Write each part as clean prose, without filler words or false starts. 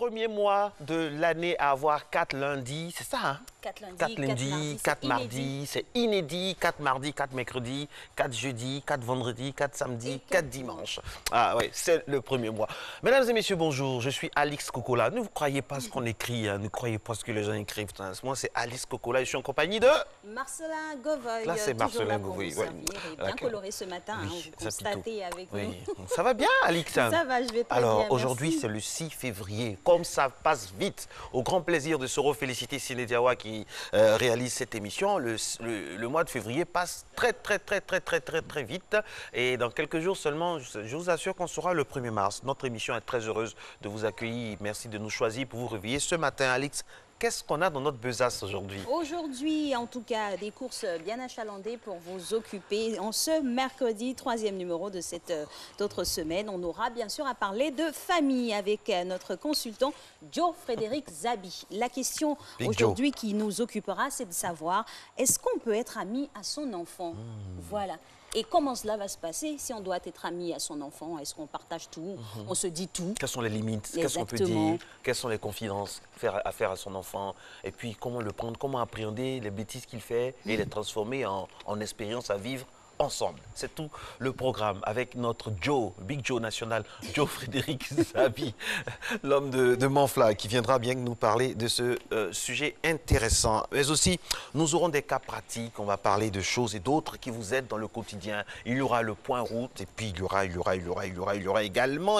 premier mois de l'année à avoir 4 lundis, c'est ça, hein? 4 lundis, 4 lundis, 4 mardis, c'est inédit. 4 mardis, 4 mercredis, 4 jeudis, 4 vendredis, 4 samedis, 4 dimanches. Ah oui, c'est le premier mois. Mesdames et messieurs, bonjour, je suis Alix Kokola. Ne vous croyez pas ce qu'on écrit, hein, ne croyez pas ce que les gens écrivent. Moi, c'est Alix Kokola et je suis en compagnie de... Marcelin Govoy. Là, c'est Marcelin Govoy. Oui. Bien coloré ce matin, oui, hein, vous constatez avec nous. Ça va bien, Alix? Ça va, je vais très bien, alors, aujourd'hui, c'est le 6 février. Comme ça passe vite, au grand plaisir de se reféliciter Siné Diawa qui réalise cette émission. Le mois de février passe très vite. Et dans quelques jours seulement, je vous assure qu'on sera le 1er mars. Notre émission est très heureuse de vous accueillir. Merci de nous choisir pour vous réveiller ce matin, Alix. Qu'est-ce qu'on a dans notre besace aujourd'hui? Aujourd'hui, en tout cas, des courses bien achalandées pour vous occuper. En ce mercredi, 3e numéro de cette autre semaine, on aura bien sûr à parler de famille avec notre consultant Joe Frédéric Zabi. La question aujourd'hui qui nous occupera, c'est de savoir, est-ce qu'on peut être ami à son enfant? Voilà. Et comment cela va se passer si on doit être ami à son enfant? Est-ce qu'on partage tout? On se dit tout? Quelles sont les limites? Qu'est-ce qu'on peut dire? Quelles sont les confidences à faire à son enfant? Et puis, comment le prendre? Comment appréhender les bêtises qu'il fait et les transformer en expérience à vivre ensemble? C'est tout le programme avec notre Joe, Big Joe national, Joe Frédéric Zabi, l'homme de Manfla, qui viendra bien nous parler de ce sujet intéressant. Mais aussi, nous aurons des cas pratiques, on va parler de choses et d'autres qui vous aident dans le quotidien. Il y aura le point route et puis il y aura également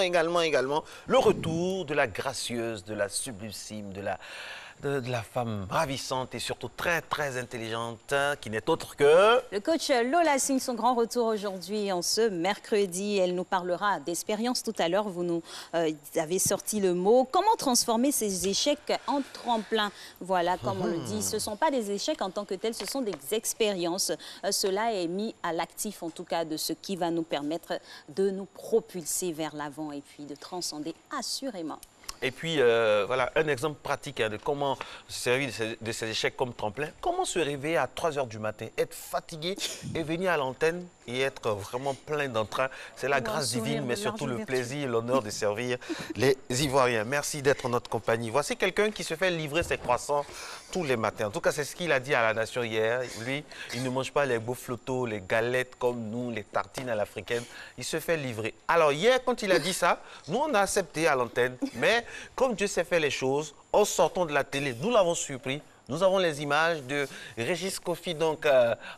le retour de la gracieuse, de la sublime, de la femme ravissante et surtout très intelligente, qui n'est autre que... Le coach Lola signe son grand retour aujourd'hui en ce mercredi. Elle nous parlera d'expérience tout à l'heure. Vous nous avez sorti le mot. Comment transformer ces échecs en tremplin? Voilà, comme on le dit, ce ne sont pas des échecs en tant que tels, ce sont des expériences. Cela est mis à l'actif, en tout cas, de ce qui va nous permettre de nous propulser vers l'avant et puis de transcender assurément. Et puis, voilà, un exemple pratique de comment se servir de ces échecs comme tremplin. Comment se réveiller à 3 h du matin, être fatigué et venir à l'antenne et être vraiment plein d'entrain. C'est la grâce divine, mais surtout le plaisir et l'honneur de servir les Ivoiriens. Merci d'être notre compagnie. Voici quelqu'un qui se fait livrer ses croissants tous les matins. En tout cas, c'est ce qu'il a dit à la nation hier. Lui, il ne mange pas les beaux flottos, les galettes comme nous, les tartines à l'africaine. Il se fait livrer. Alors hier, quand il a dit ça, nous, on a accepté à l'antenne. Mais comme Dieu sait faire les choses, en sortant de la télé, nous l'avons surpris. Nous avons les images de Régis Kofi donc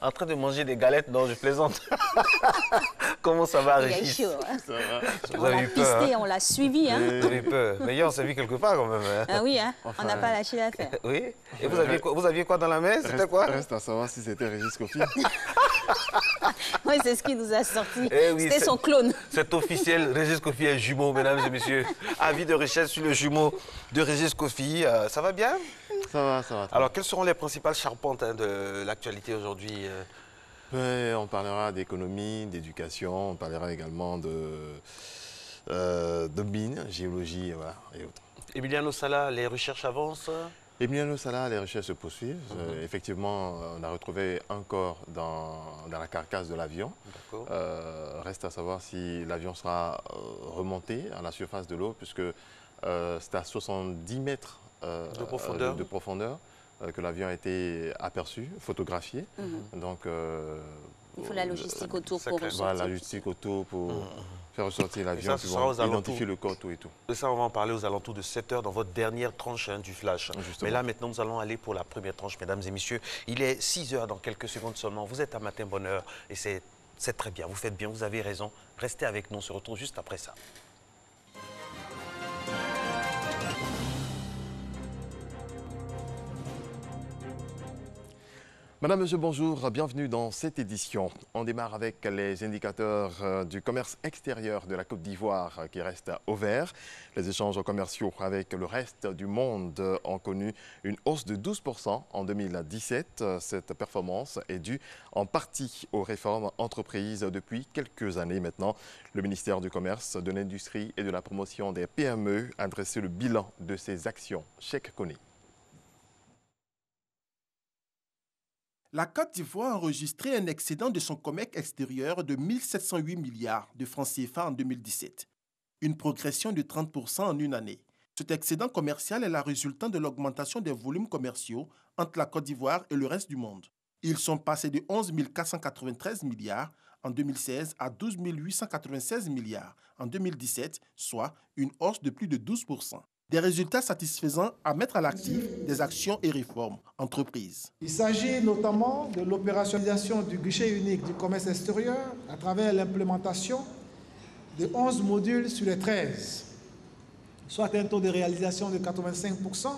en train de manger des galettes. Non, je plaisante. Comment ça va, Régis? Il est chaud. Hein? Ça va. On l'a pisté, on l'a suivi. Hein? Vous avez peur. Mais hier, on s'est vu quelque part quand même. Hein? Ah oui, hein? Enfin, on n'a pas lâché l'affaire. Oui. Et vous aviez quoi dans la main? C'était quoi? Reste à savoir si c'était Régis Kofi. Oui, c'est ce qui nous a sorti. Oui, c'était son clone. C'est officiel. Régis Kofi est jumeau, mesdames et messieurs. Avis de richesse sur le jumeau de Régis Kofi. Ça va bien? Ça va, ça va. Alors, quelles seront les principales charpentes de l'actualité aujourd'hui? On parlera d'économie, d'éducation, on parlera également de mines, géologie voilà, et autres. Emiliano Sala, les recherches avancent? Emiliano Sala, les recherches se poursuivent. Effectivement, on a retrouvé un corps dans la carcasse de l'avion. Reste à savoir si l'avion sera remonté à la surface de l'eau, puisque c'est à 70 mètres de profondeur que l'avion a été aperçu, photographié. Donc, il faut la logistique autour pour ressortir. Voilà, la logistique autour pour faire ressortir l'avion, identifier le corps, tout et tout. Et ça, on va en parler aux alentours de 7 h dans votre dernière tranche du flash. Mais là, maintenant, nous allons aller pour la première tranche, mesdames et messieurs. Il est 6 h dans quelques secondes seulement. Vous êtes à Matin Bonheur et c'est très bien. Vous faites bien, vous avez raison. Restez avec nous, on se retrouve juste après ça. Madame, monsieur, bonjour, bienvenue dans cette édition. On démarre avec les indicateurs du commerce extérieur de la Côte d'Ivoire qui restent au vert. Les échanges commerciaux avec le reste du monde ont connu une hausse de 12% en 2017. Cette performance est due en partie aux réformes entreprises depuis quelques années maintenant. Le ministère du Commerce, de l'Industrie et de la Promotion des PME a dressé le bilan de ces actions. Cheikh Koné. La Côte d'Ivoire a enregistré un excédent de son commerce extérieur de 1 708 milliards de francs CFA en 2017, une progression de 30% en une année. Cet excédent commercial est la résultante de l'augmentation des volumes commerciaux entre la Côte d'Ivoire et le reste du monde. Ils sont passés de 11 493 milliards en 2016 à 12 896 milliards en 2017, soit une hausse de plus de 12%. Des résultats satisfaisants à mettre à l'actif des actions et réformes entreprises. Il s'agit notamment de l'opérationnalisation du guichet unique du commerce extérieur à travers l'implémentation de 11 modules sur les 13, soit un taux de réalisation de 85%,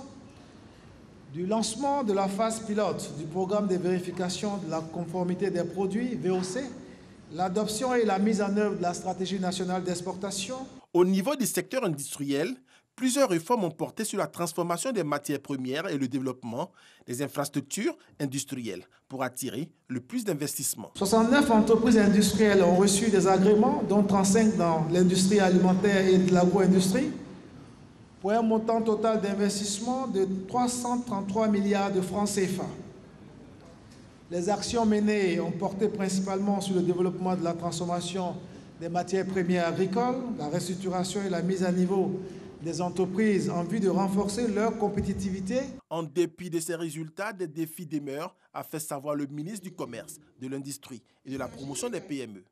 du lancement de la phase pilote du programme de vérification de la conformité des produits, VOC, l'adoption et la mise en œuvre de la stratégie nationale d'exportation. Au niveau du secteur industriel, plusieurs réformes ont porté sur la transformation des matières premières et le développement des infrastructures industrielles pour attirer le plus d'investissements. 69 entreprises industrielles ont reçu des agréments, dont 35 dans l'industrie alimentaire et de l'agro-industrie, pour un montant total d'investissement de 333 milliards de francs CFA. Les actions menées ont porté principalement sur le développement de la transformation des matières premières agricoles, la restructuration et la mise à niveau des entreprises en vue de renforcer leur compétitivité. En dépit de ces résultats, des défis demeurent, a fait savoir le ministre du Commerce, de l'Industrie et de la Promotion des PME.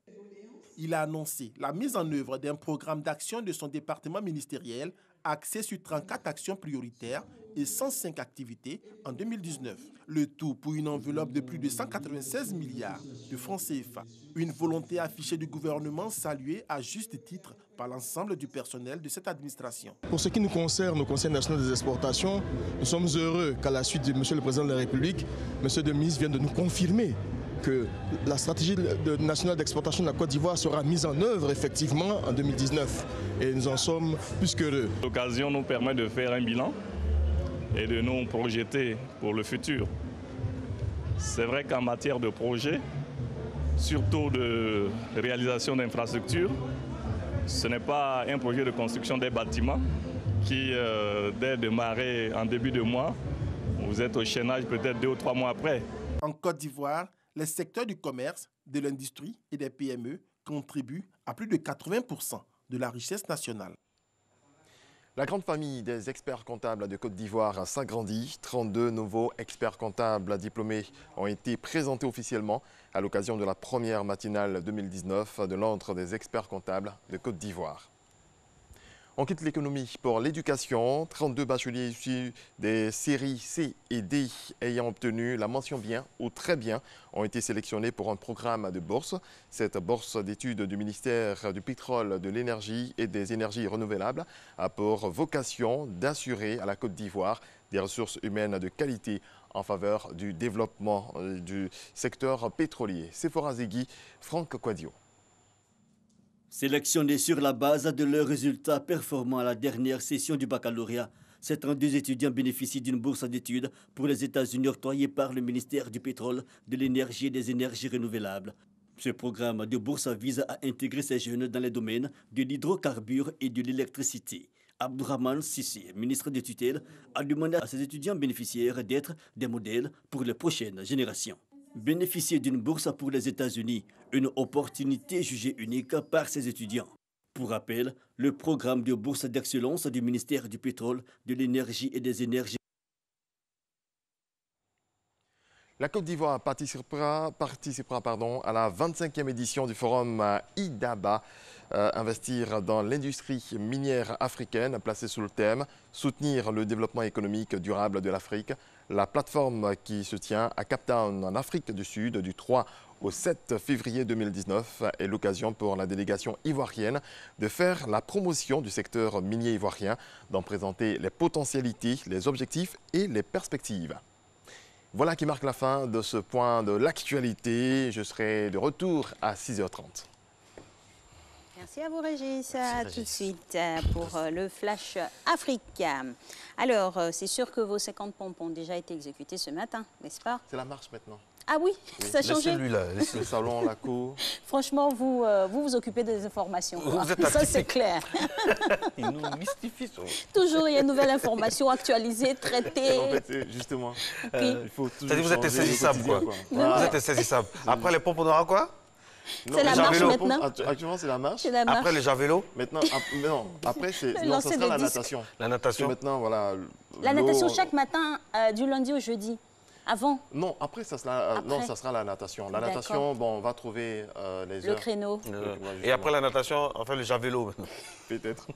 Il a annoncé la mise en œuvre d'un programme d'action de son département ministériel axé sur 34 actions prioritaires et 105 activités en 2019. Le tout pour une enveloppe de plus de 196 milliards de francs CFA. Une volonté affichée du gouvernement saluée à juste titre par l'ensemble du personnel de cette administration. Pour ce qui nous concerne, au Conseil national des exportations, nous sommes heureux qu'à la suite de M. le Président de la République, M. le ministre vient de nous confirmer que la stratégie nationale d'exportation de la Côte d'Ivoire sera mise en œuvre effectivement en 2019. Et nous en sommes plus qu'heureux. L'occasion nous permet de faire un bilan et de nous projeter pour le futur. C'est vrai qu'en matière de projet, surtout de réalisation d'infrastructures, ce n'est pas un projet de construction des bâtiments qui, dès démarrer en début de mois, vous êtes au chaînage peut-être 2 ou 3 mois après. En Côte d'Ivoire, les secteurs du commerce, de l'industrie et des PME contribuent à plus de 80% de la richesse nationale. La grande famille des experts comptables de Côte d'Ivoire s'agrandit. 32 nouveaux experts comptables diplômés ont été présentés officiellement à l'occasion de la première matinale 2019 de l'Ordre des experts comptables de Côte d'Ivoire. On quitte l'économie pour l'éducation. 32 bacheliers issus des séries C et D ayant obtenu la mention bien ou très bien ont été sélectionnés pour un programme de bourse. Cette bourse d'études du ministère du pétrole, de l'énergie et des énergies renouvelables a pour vocation d'assurer à la Côte d'Ivoire des ressources humaines de qualité en faveur du développement du secteur pétrolier. Sephora Zegui, Franck Quadio. Sélectionnés sur la base de leurs résultats performants à la dernière session du baccalauréat, ces 32 étudiants bénéficient d'une bourse d'études pour les États-Unis octroyée par le ministère du pétrole, de l'énergie et des énergies renouvelables. Ce programme de bourse vise à intégrer ces jeunes dans les domaines de l'hydrocarbure et de l'électricité. Abdourahmane Sissi, ministre de tutelle, a demandé à ses étudiants bénéficiaires d'être des modèles pour les prochaines générations. Bénéficier d'une bourse pour les États-Unis, une opportunité jugée unique par ses étudiants. Pour rappel, le programme de bourse d'excellence du ministère du pétrole, de l'énergie et des énergies. La Côte d'Ivoire participera à la 25e édition du forum IDABA, investir dans l'industrie minière africaine, placée sous le thème « Soutenir le développement économique durable de l'Afrique ». La plateforme qui se tient à Cape Town, en Afrique du Sud, du 3 au 7 février 2019 est l'occasion pour la délégation ivoirienne de faire la promotion du secteur minier ivoirien, d'en présenter les potentialités, les objectifs et les perspectives. Voilà qui marque la fin de ce point de l'actualité. Je serai de retour à 6h30. Merci à vous, Régis. À tout de suite pour le Flash Afrique. Alors, c'est sûr que vos 50 pompes ont déjà été exécutés ce matin, n'est-ce pas? C'est la marche maintenant. Ah oui, ça a changé. Laissez-lui là. Le salon, la cour. Franchement, vous occupez des informations. Vous êtes ça, c'est clair. Il nous mystifie. Toujours, il y a une nouvelle information actualisée, traitée. En fait, justement, il faut toujours vous êtes insaisissable, quoi. Voilà. Vous êtes insaisissable. Après les pompes, on aura quoi? C'est la marche maintenant. Actuellement, c'est la marche. Après le javelot. Maintenant, non, après, ça Lancer sera des la disques. natation. La natation. Maintenant, voilà. La l'eau- natation chaque matin, du lundi au jeudi. Avant Non, après, ça sera, non, Après. ça sera la natation. La D'accord. natation, bon, on va trouver les le heures. créneau. Et après la natation, enfin le javelot. Peut-être.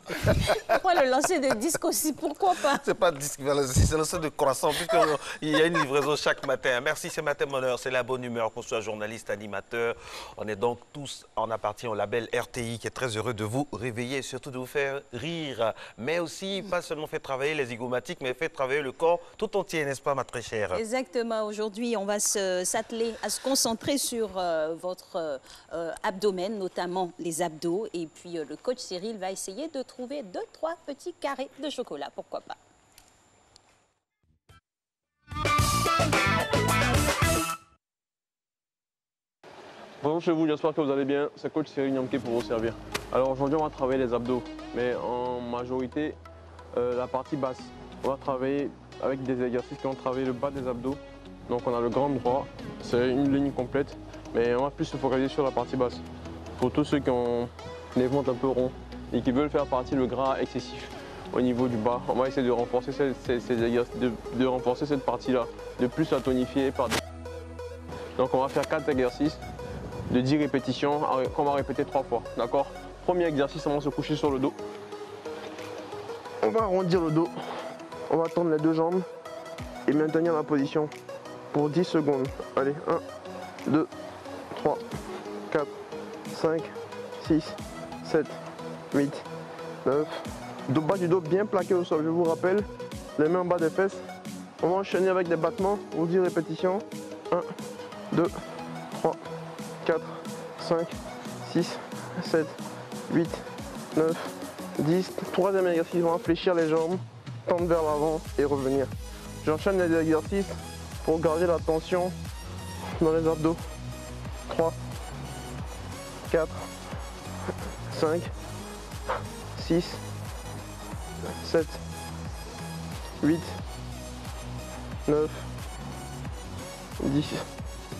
Pourquoi le lancer de disques aussi? Pourquoi pas? C'est pas disque, c'est le seul de croissant, puisqu'il y a une livraison chaque matin. Merci, c'est Matin Bonheur, c'est la bonne humeur, qu'on soit journaliste, animateur. On est donc tous en appartient au label RTI qui est très heureux de vous réveiller et surtout de vous faire rire. Mais aussi, pas seulement faire travailler les zygomatiques, mais faire travailler le corps tout entier, n'est-ce pas, ma très chère? Exactement. Aujourd'hui, on va s'atteler à se concentrer sur votre abdomen, notamment les abdos. Et puis, le coach Cyril va essayer de trouver 2-3 petits carrés de chocolat. Pourquoi pas? Bonjour chez vous, j'espère que vous allez bien. C'est coach Cyril Nyamke pour vous servir. Alors aujourd'hui, on va travailler les abdos, mais en majorité, la partie basse. On va travailler avec des exercices qui vont travailler le bas des abdos. Donc on a le grand droit, c'est une ligne complète, mais on va plus se focaliser sur la partie basse. Pour tous ceux qui ont les ventres un peu ronds et qui veulent faire partie le gras excessif au niveau du bas, on va essayer de renforcer de renforcer cette partie-là, de plus la tonifier par des... Donc on va faire 4 exercices de 10 répétitions qu'on va répéter 3 fois. D'accord? Premier exercice, on va se coucher sur le dos. On va arrondir le dos. On va tendre les deux jambes et maintenir la position pour 10 secondes. Allez, 1, 2, 3, 4, 5, 6, 7, 8, 9. Bas du dos bien plaqué au sol. Je vous rappelle, les mains en bas des fesses. On va enchaîner avec des battements pour 10 répétitions. 1, 2, 3, 4, 5, 6, 7, 8, 9, 10. Troisième exercice, on va fléchir les jambes, tendre vers l'avant et revenir. J'enchaîne les exercices pour garder la tension dans les abdos. 3, 4, 5, 6, 7, 8, 9, 10.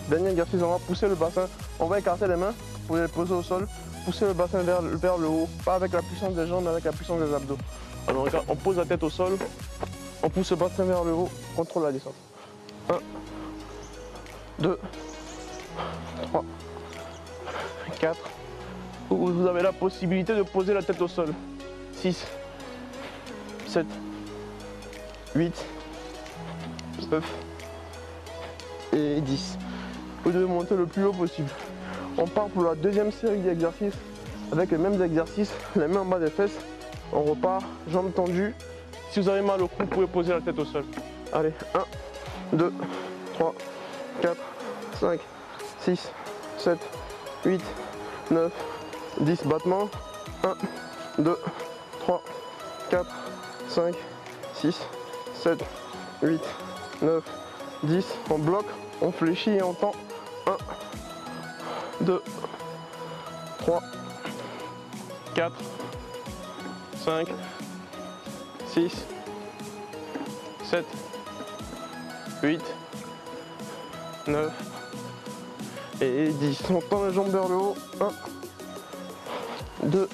Dernier exercice, on va pousser le bassin. On va écarter les mains pour les poser au sol. Pousser le bassin vers le haut. Pas avec la puissance des jambes, mais avec la puissance des abdos. Alors regarde, on pose la tête au sol. On pousse le bassin vers le haut. Contrôle la descente. 1, 2, 3, 4. Vous avez la possibilité de poser la tête au sol. 6, 7, 8, 9 et 10. Vous devez monter le plus haut possible. On part pour la deuxième série d'exercices avec les mêmes exercices, les mains en bas des fesses. On repart, jambes tendues. Si vous avez mal au cou, vous pouvez poser la tête au sol. Allez, 1, 2, 3, 4, 5, 6, 7, 8, 9, 10 battements. 1, 2, 3, 4, 5, 6, 7, 8, 9, 10. On bloque, on fléchit et on tend. 1, 2, 3, 4, 5, 6, 7, 8, 9 et 10. On tend les jambes vers le haut. 1, 2,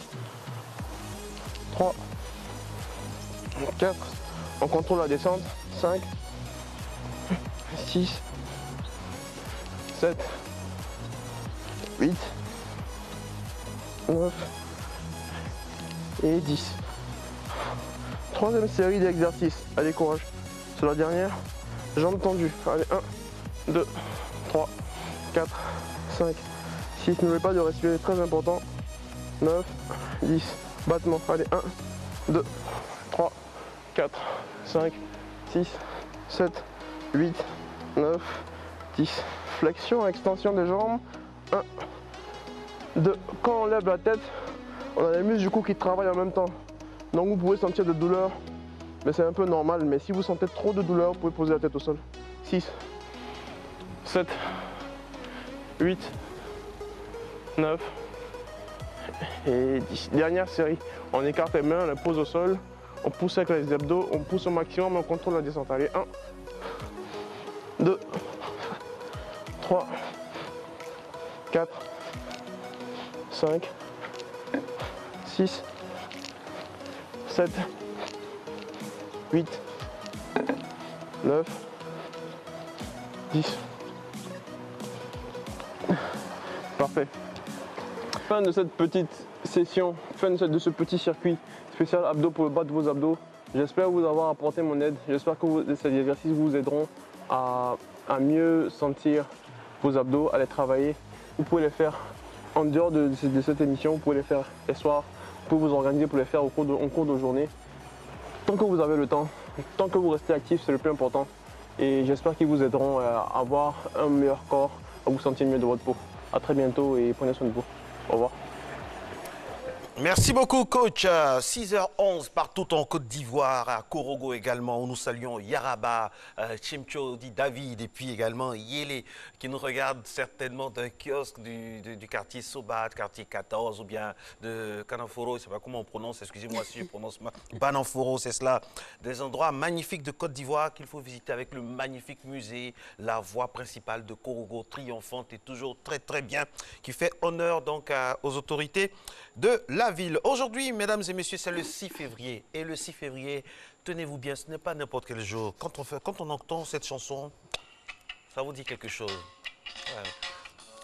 3, 4. On contrôle la descente. 5, 6, 7, 8, 9 et 10. Troisième série d'exercices. Allez, courage. C'est la dernière. Jambes tendues. Allez, 1, 2, 3, 4, 5, 6. N'oubliez pas de respirer, très important. 9, 10. Battements. Allez, 1, 2, 3, 4, 5, 6, 7, 8, 9, 10. Flexion, extension des jambes. 1, 2. Quand on lève la tête, on a les muscles du cou qui travaillent en même temps. Donc vous pouvez sentir de douleur, mais c'est un peu normal. Mais si vous sentez trop de douleur, vous pouvez poser la tête au sol. 6, 7, 8, 9 et 10. Dernière série. On écarte les mains, on les pose au sol. On pousse avec les abdos, on pousse au maximum, on contrôle la descente. Allez, 1, 2, 3, 4, 5, 6, 7, 8, 9, 10. Parfait. Fin de cette petite session, fin de ce petit circuit spécial abdos pour le bas de vos abdos. J'espère vous avoir apporté mon aide. J'espère que ces exercices vous aideront à mieux sentir vos abdos, à les travailler. Vous pouvez les faire en dehors de cette émission, vous pouvez les faire les soirs, vous pouvez vous organiser pour les faire en cours de journée. Tant que vous avez le temps, tant que vous restez actif, c'est le plus important. Et j'espère qu'ils vous aideront à avoir un meilleur corps, à vous sentir mieux de votre peau. À très bientôt et prenez soin de vous. Au revoir. Merci beaucoup, coach. 6h11 partout en Côte d'Ivoire, à Korogo également, où nous saluons Yaraba, Chimchodi, David et puis également Yélé, qui nous regarde certainement d'un kiosque du quartier Sobat, quartier 14, ou bien de Kanaforo, je ne sais pas comment on prononce, excusez-moi si je prononce mal, Bananforo, c'est cela. Des endroits magnifiques de Côte d'Ivoire qu'il faut visiter avec le magnifique musée, la voie principale de Korogo, triomphante et toujours très très bien, qui fait honneur donc aux autorités de la ville. Aujourd'hui, mesdames et messieurs, c'est le 6 février. Et le 6 février, tenez-vous bien, ce n'est pas n'importe quel jour. Quand on entend cette chanson, ça vous dit quelque chose. Ouais.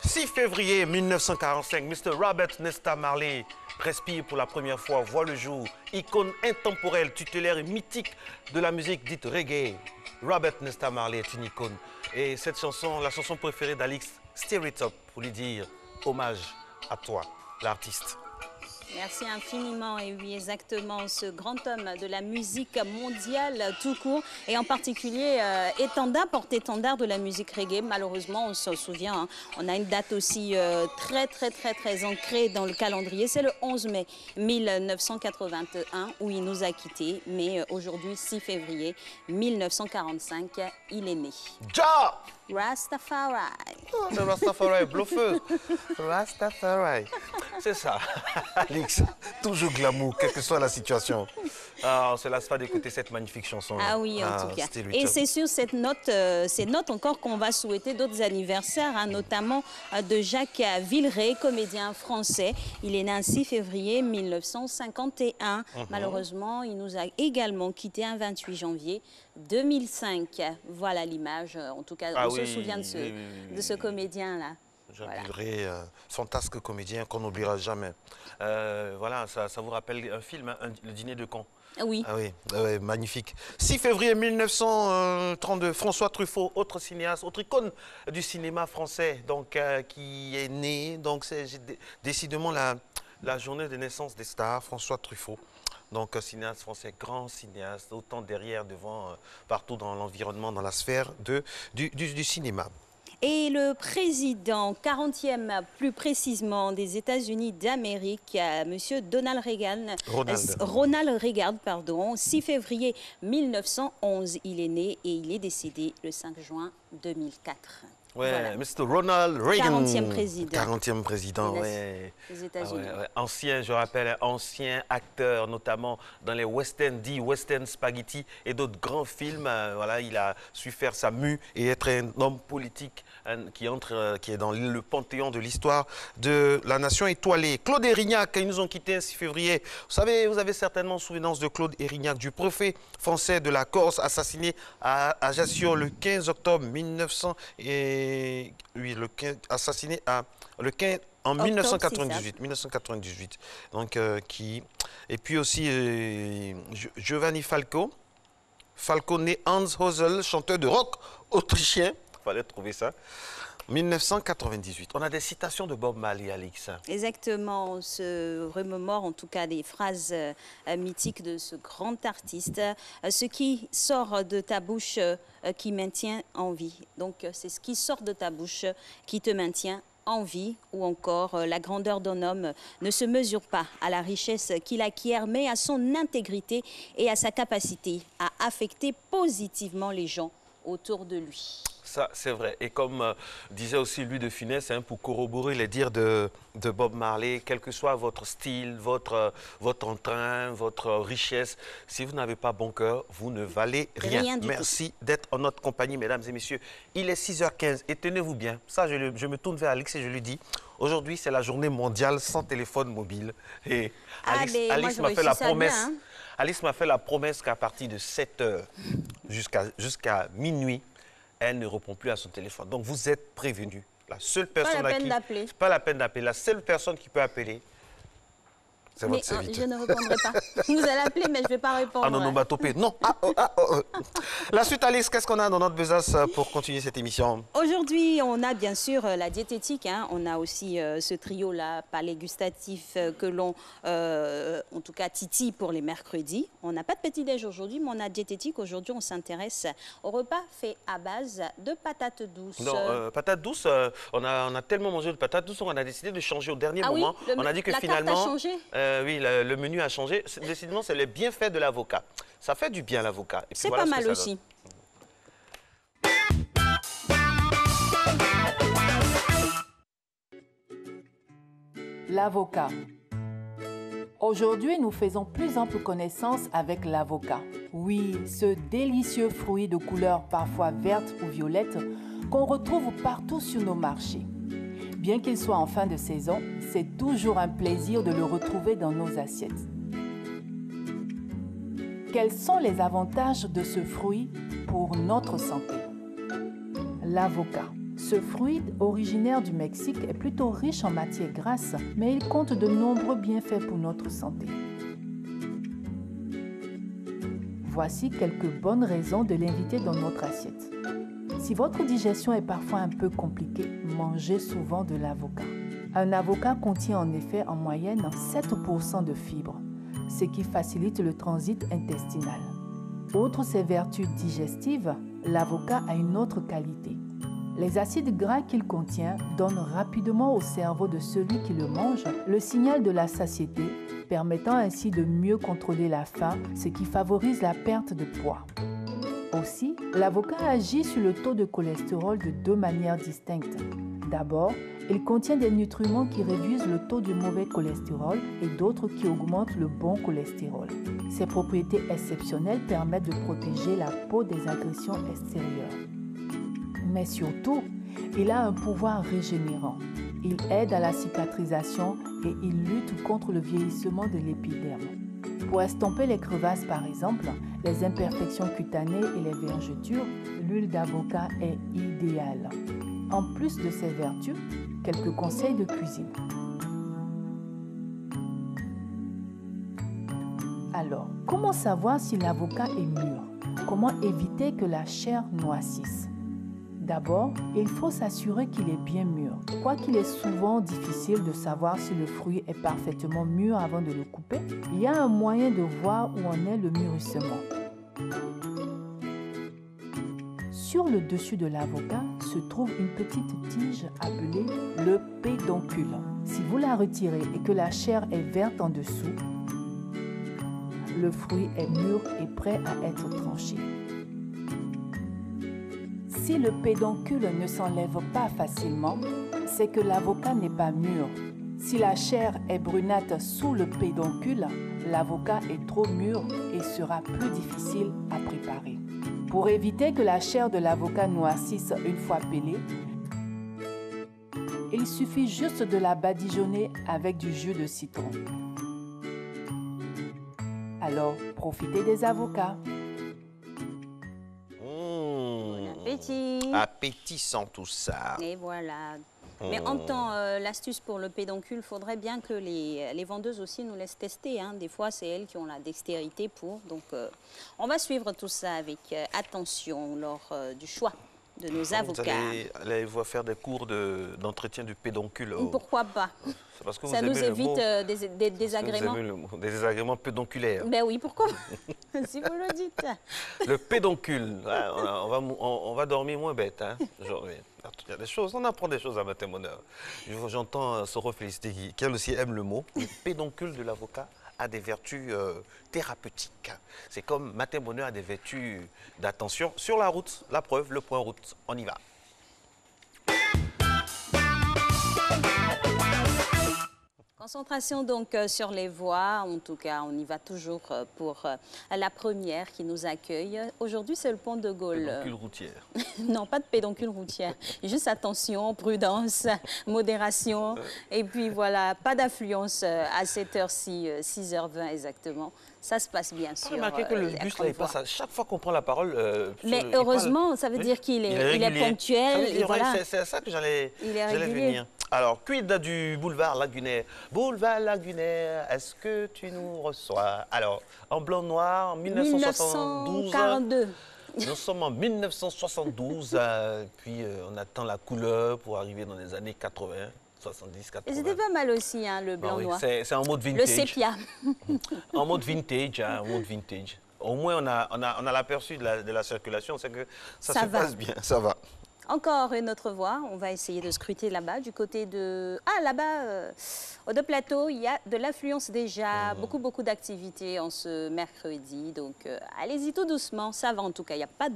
6 février 1945, Mr. Robert Nesta Marley respire pour la première fois, voit le jour. Icône intemporelle, tutélaire et mythique de la musique dite reggae. Robert Nesta Marley est une icône. Et cette chanson, la chanson préférée d'Alix, Stir It Up, pour lui dire hommage à toi, l'artiste. Merci infiniment. Et oui, exactement, ce grand homme de la musique mondiale tout court, et en particulier porte-étendard de la musique reggae. Malheureusement, on se souvient, hein, on a une date aussi très ancrée dans le calendrier. C'est le 11 mai 1981 où il nous a quittés. Mais aujourd'hui, 6 février 1945, il est né. Ja! Rastafari. Oh, le Rastafari, bluffeux. Rastafari. C'est ça. Alix, toujours glamour, quelle que soit la situation. Ah, on se lasse pas d'écouter cette magnifique chanson. Ah oui, en tout cas. Et c'est sur cette note encore qu'on va souhaiter d'autres anniversaires, hein, notamment de Jacques Villeray, comédien français. Il est né le 6 février 1951. Malheureusement, il nous a également quitté un 28 janvier 2005. Voilà l'image, en tout cas, on se souvient de ce comédien-là. Jacques Villeray, fantasque comédien qu'on n'oubliera jamais. Voilà, ça vous rappelle un film, hein, Le Dîner de Cons. Oui. Ah oui, magnifique. 6 février 1932, François Truffaut, autre cinéaste, autre icône du cinéma français, donc qui est né. Donc c'est décidément la journée de naissance des stars, François Truffaut. Donc, un cinéaste français, grand cinéaste, autant derrière, devant, partout dans l'environnement, dans la sphère du cinéma. Et le président 40e, plus précisément, des États-Unis d'Amérique, M. Ronald Reagan, pardon, 6 février 1911, il est né et il est décédé le 5 juin 2004. Ouais, voilà. Mr. Ronald Reagan. 40e président. 40e président, ouais. Des États-Unis. Ancien, je rappelle, ancien acteur, notamment dans les western, Western Spaghetti et d'autres grands films. Voilà, il a su faire sa mue et être un homme politique qui est dans le panthéon de l'histoire de la nation étoilée. Claude Érignac, ils nous ont quittés le 6 février. Vous avez certainement souvenance de Claude Érignac, du préfet français de la Corse, assassiné à Ajaccio le 15 octobre 1900 et oui, assassiné en 1998. Donc, et puis aussi Giovanni Falco, né Hans Hosel, chanteur de rock autrichien. Il fallait trouver ça. 1998. On a des citations de Bob Marley, Alix. Exactement. On se remémore en tout cas des phrases mythiques de ce grand artiste. Ce qui sort de ta bouche qui maintient en vie. Donc, c'est ce qui sort de ta bouche qui te maintient en vie, ou encore la grandeur d'un homme ne se mesure pas à la richesse qu'il acquiert, mais à son intégrité et à sa capacité à affecter positivement les gens autour de lui. Ça, c'est vrai. Et comme disait aussi Louis de Funès, hein, pour corroborer les dires de Bob Marley, quel que soit votre style, votre entrain, votre richesse, si vous n'avez pas bon cœur, vous ne valez rien. Merci d'être en notre compagnie, mesdames et messieurs. Il est 6h15 et tenez-vous bien. Ça, je me tourne vers Alix et je lui dis, Aujourd'hui, c'est la journée mondiale sans téléphone mobile. Et Alice moi, m'a fait la promesse. Bien, hein. Alice m'a fait la promesse qu'à partir de 7 h jusqu'à minuit, elle ne répond plus à son téléphone. Donc, vous êtes prévenus. La seule personne pas la peine d'appeler. C'est pas la peine d'appeler. La seule personne qui peut appeler, c'est votre serviteur. Je ne répondrai pas. Vous allez appeler, mais je ne vais pas répondre. Ah non, non, bah topé. Non. La suite, Alice, qu'est-ce qu'on a dans notre besace pour continuer cette émission? Aujourd'hui, on a bien sûr la diététique. Hein. On a aussi ce trio-là, palais gustatif que l'on, en tout cas, titille pour les mercredis. On n'a pas de petit-déj aujourd'hui, mais on a diététique. Aujourd'hui, on s'intéresse au repas fait à base de patates douces. Non, patates douces, on a tellement mangé de patates douces, on a décidé de changer au dernier moment. Oui, on a dit que la finalement... carte a changé. Oui, le menu a changé. Décidément, c'est le bienfait de l'avocat. Ça fait du bien, l'avocat. C'est pas mal aussi. L'avocat. Aujourd'hui, nous faisons plus ample connaissance avec l'avocat. Oui, ce délicieux fruit de couleur parfois verte ou violette qu'on retrouve partout sur nos marchés. Bien qu'il soit en fin de saison, c'est toujours un plaisir de le retrouver dans nos assiettes. Quels sont les avantages de ce fruit pour notre santé? L'avocat. Ce fruit originaire du Mexique est plutôt riche en matières grasses, mais il compte de nombreux bienfaits pour notre santé. Voici quelques bonnes raisons de l'inviter dans notre assiette. Si votre digestion est parfois un peu compliquée, mangez souvent de l'avocat. Un avocat contient en effet en moyenne 7% de fibres, ce qui facilite le transit intestinal. Outre ses vertus digestives, l'avocat a une autre qualité. Les acides gras qu'il contient donnent rapidement au cerveau de celui qui le mange le signal de la satiété, permettant ainsi de mieux contrôler la faim, ce qui favorise la perte de poids. Aussi, l'avocat agit sur le taux de cholestérol de deux manières distinctes. D'abord, il contient des nutriments qui réduisent le taux de mauvais cholestérol et d'autres qui augmentent le bon cholestérol. Ses propriétés exceptionnelles permettent de protéger la peau des agressions extérieures. Mais surtout, il a un pouvoir régénérant. Il aide à la cicatrisation et il lutte contre le vieillissement de l'épiderme. Pour estomper les crevasses par exemple, les imperfections cutanées et les vergetures, l'huile d'avocat est idéale. En plus de ses vertus, quelques conseils de cuisine. Alors, comment savoir si l'avocat est mûr? Comment éviter que la chair noircisse? D'abord, il faut s'assurer qu'il est bien mûr. Quoiqu'il est souvent difficile de savoir si le fruit est parfaitement mûr avant de le couper, il y a un moyen de voir où en est le mûrissement. Sur le dessus de l'avocat se trouve une petite tige appelée le pédoncule. Si vous la retirez et que la chair est verte en dessous, le fruit est mûr et prêt à être tranché. Si le pédoncule ne s'enlève pas facilement, c'est que l'avocat n'est pas mûr. Si la chair est brunâtre sous le pédoncule, l'avocat est trop mûr et sera plus difficile à préparer. Pour éviter que la chair de l'avocat noircisse une fois pelée, il suffit juste de la badigeonner avec du jus de citron. Alors, profitez des avocats. Appétissant tout ça. Et voilà. Mais en même temps, l'astuce pour le pédoncule, il faudrait bien que les vendeuses aussi nous laissent tester. Hein. Des fois, c'est elles qui ont la dextérité pour. Donc, on va suivre tout ça avec attention lors du choix de nos avocats. Vous allez faire des cours d'entretien du pédoncule. Pourquoi pas? Parce que ça nous évite des désagréments. Vous aimez des désagréments pédonculaires. Ben oui, pourquoi? Si vous le dites. Le pédoncule, on va dormir moins bête. Hein, il y a des choses, on apprend des choses à Matin Bonheur. J'entends Soro Félicité qui elle aussi aime le mot. Le pédoncule de l'avocat a des vertus thérapeutiques. C'est comme Matin Bonheur a des vertus d'attention. Sur la route, la preuve, le point route, on y va. Concentration donc sur les voies. En tout cas, on y va toujours pour la première qui nous accueille. Aujourd'hui, c'est le pont de Gaulle. Pédoncule routière. Non, pas de pédoncule routière. Juste attention, prudence, modération. Et puis voilà, pas d'affluence à cette heure-ci, 6h20 exactement. Ça se passe bien sûr. Remarquez que le bus, là, il passe à chaque fois qu'on prend la parole. Mais heureusement, ça veut dire qu'il est ponctuel. Et voilà. C'est ça que j'allais régulier. venir. Alors, quid du boulevard Lagunaire? Boulevard Lagunaire, est-ce que tu nous reçois? Alors, en blanc-noir, en 1972. 1942. Nous sommes en 1972, puis on attend la couleur pour arriver dans les années 80. 70, 80. Et c'était pas mal aussi, hein, le blanc-noir. C'est en mode vintage. Le sépia. En mode vintage, hein, en mode vintage. Au moins, on a l'aperçu de la circulation, c'est que ça se passe bien, ça va. Encore une autre voie, on va essayer de scruter là-bas, du côté de... Ah, là-bas, au deux plateaux, il y a de l'affluence déjà, beaucoup d'activités en ce mercredi. Donc, allez-y tout doucement, ça va en tout cas, il n'y a pas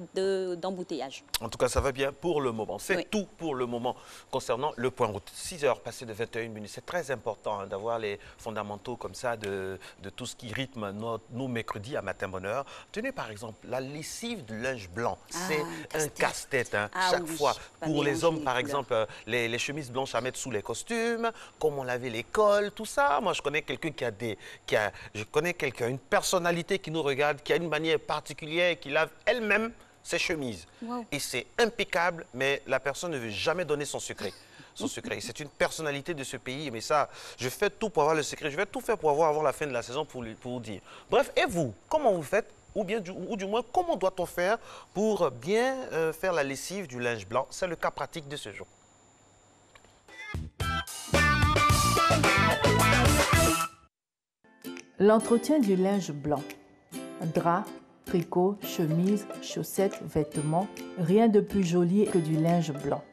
d'embouteillage. En tout cas, ça va bien pour le moment. C'est tout pour le moment concernant le point route. 6h passées de 21 minutes, c'est très important hein, d'avoir les fondamentaux comme ça de tout ce qui rythme nos mercredis à matin bonheur. Tenez par exemple, la lessive de linge blanc, c'est un casse-tête hein, chaque fois. Pour les hommes, par exemple, les chemises blanches à mettre sous les costumes, comment laver les cols, tout ça. Moi, je connais quelqu'un une personnalité qui nous regarde, qui a une manière particulière, qui lave elle-même ses chemises. Wow. Et c'est impeccable, mais la personne ne veut jamais donner son secret. C'est une personnalité de ce pays, mais ça, je fais tout pour avoir le secret. Je vais tout faire pour avoir avant la fin de la saison pour vous dire. Bref, et vous, comment vous faites? Ou du moins, comment doit-on faire pour bien faire la lessive du linge blanc? C'est le cas pratique de ce jour. L'entretien du linge blanc. Drap, tricot, chemise, chaussettes, vêtements, rien de plus joli que du linge blanc.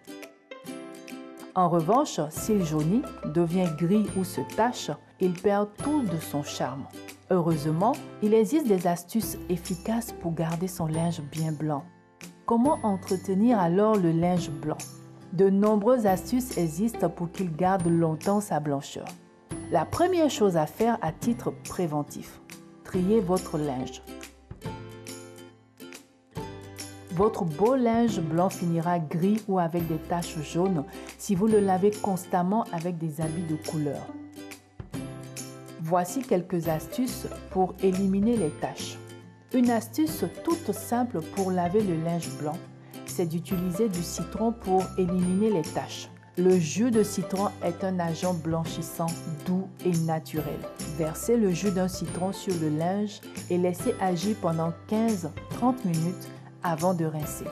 En revanche, s'il jaunit, devient gris ou se tache, il perd tout de son charme. Heureusement, il existe des astuces efficaces pour garder son linge bien blanc. Comment entretenir alors le linge blanc? De nombreuses astuces existent pour qu'il garde longtemps sa blancheur. La première chose à faire à titre préventif, trier votre linge. Votre beau linge blanc finira gris ou avec des taches jaunes si vous le lavez constamment avec des habits de couleur. Voici quelques astuces pour éliminer les taches. Une astuce toute simple pour laver le linge blanc, c'est d'utiliser du citron pour éliminer les taches. Le jus de citron est un agent blanchissant doux et naturel. Versez le jus d'un citron sur le linge et laissez agir pendant 15-30 minutes avant de rincer.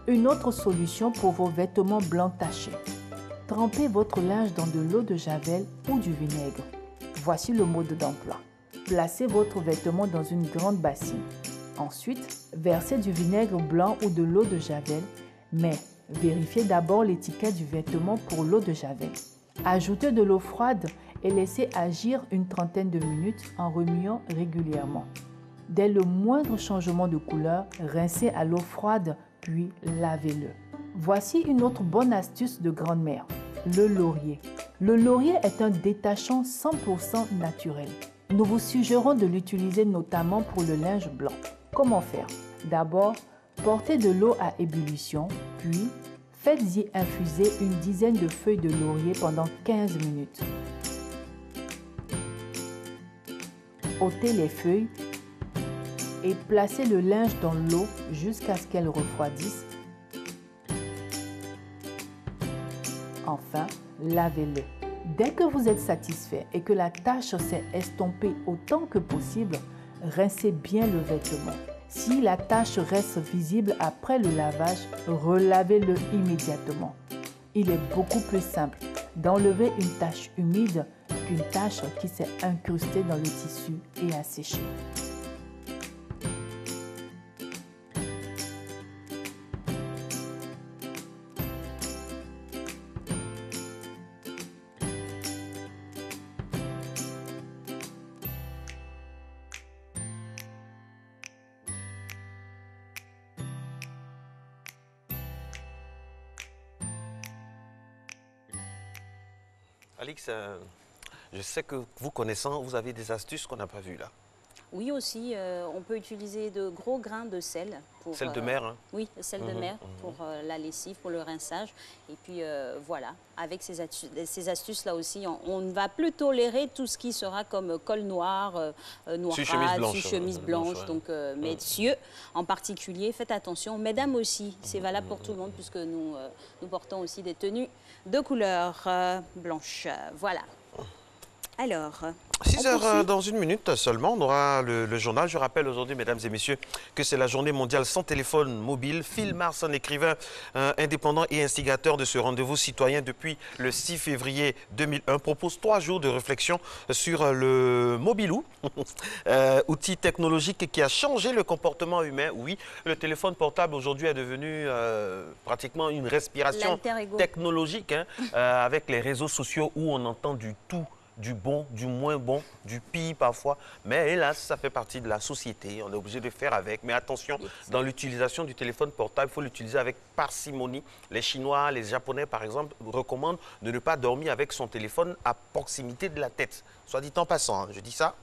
Une autre solution pour vos vêtements blancs tachés. Trempez votre linge dans de l'eau de javel ou du vinaigre. Voici le mode d'emploi. Placez votre vêtement dans une grande bassine. Ensuite, versez du vinaigre blanc ou de l'eau de javel, mais vérifiez d'abord l'étiquette du vêtement pour l'eau de javel. Ajoutez de l'eau froide et laissez agir une trentaine de minutes en remuant régulièrement. Dès le moindre changement de couleur, rincez à l'eau froide puis lavez-le. Voici une autre bonne astuce de grand-mère, le laurier. Le laurier est un détachant 100% naturel. Nous vous suggérons de l'utiliser notamment pour le linge blanc. Comment faire? D'abord, portez de l'eau à ébullition, puis faites-y infuser une dizaine de feuilles de laurier pendant 15 minutes. Ôtez les feuilles et placez le linge dans l'eau jusqu'à ce qu'elle refroidisse. Enfin, lavez-le. Dès que vous êtes satisfait et que la tache s'est estompée autant que possible, rincez bien le vêtement. Si la tache reste visible après le lavage, relavez-le immédiatement. Il est beaucoup plus simple d'enlever une tache humide qu'une tache qui s'est incrustée dans le tissu et a séché. Alix, Je sais que vous connaissant, vous avez des astuces qu'on n'a pas vues là. Oui, aussi, on peut utiliser de gros grains de sel. Pour, sel de mer, hein? Oui, le sel de mer pour la lessive, pour le rinçage. Et puis voilà, avec ces astuces-là aussi, on ne va plus tolérer tout ce qui sera comme col noir, noirade, chemise blanche. Ouais. Donc, messieurs en particulier, faites attention. Mesdames aussi, c'est valable pour tout le monde puisque nous portons aussi des tenues de couleur blanche. Voilà. Alors, 6 heures dans 1 minute seulement, on aura le journal. Je rappelle aujourd'hui, mesdames et messieurs, que c'est la journée mondiale sans téléphone mobile. Phil Mars, un écrivain indépendant et instigateur de ce rendez-vous citoyen depuis le 6 février 2001, propose 3 jours de réflexion sur le Mobilou, outil technologique qui a changé le comportement humain. Oui, le téléphone portable aujourd'hui est devenu pratiquement une respiration technologique, hein, avec les réseaux sociaux où on entend du tout, du bon, du moins bon, du pire parfois. Mais hélas, ça fait partie de la société. On est obligé de faire avec. Mais attention, dans l'utilisation du téléphone portable, il faut l'utiliser avec parcimonie. Les Chinois, les Japonais, par exemple, recommandent de ne pas dormir avec son téléphone à proximité de la tête. Soit dit en passant, hein. Je dis ça,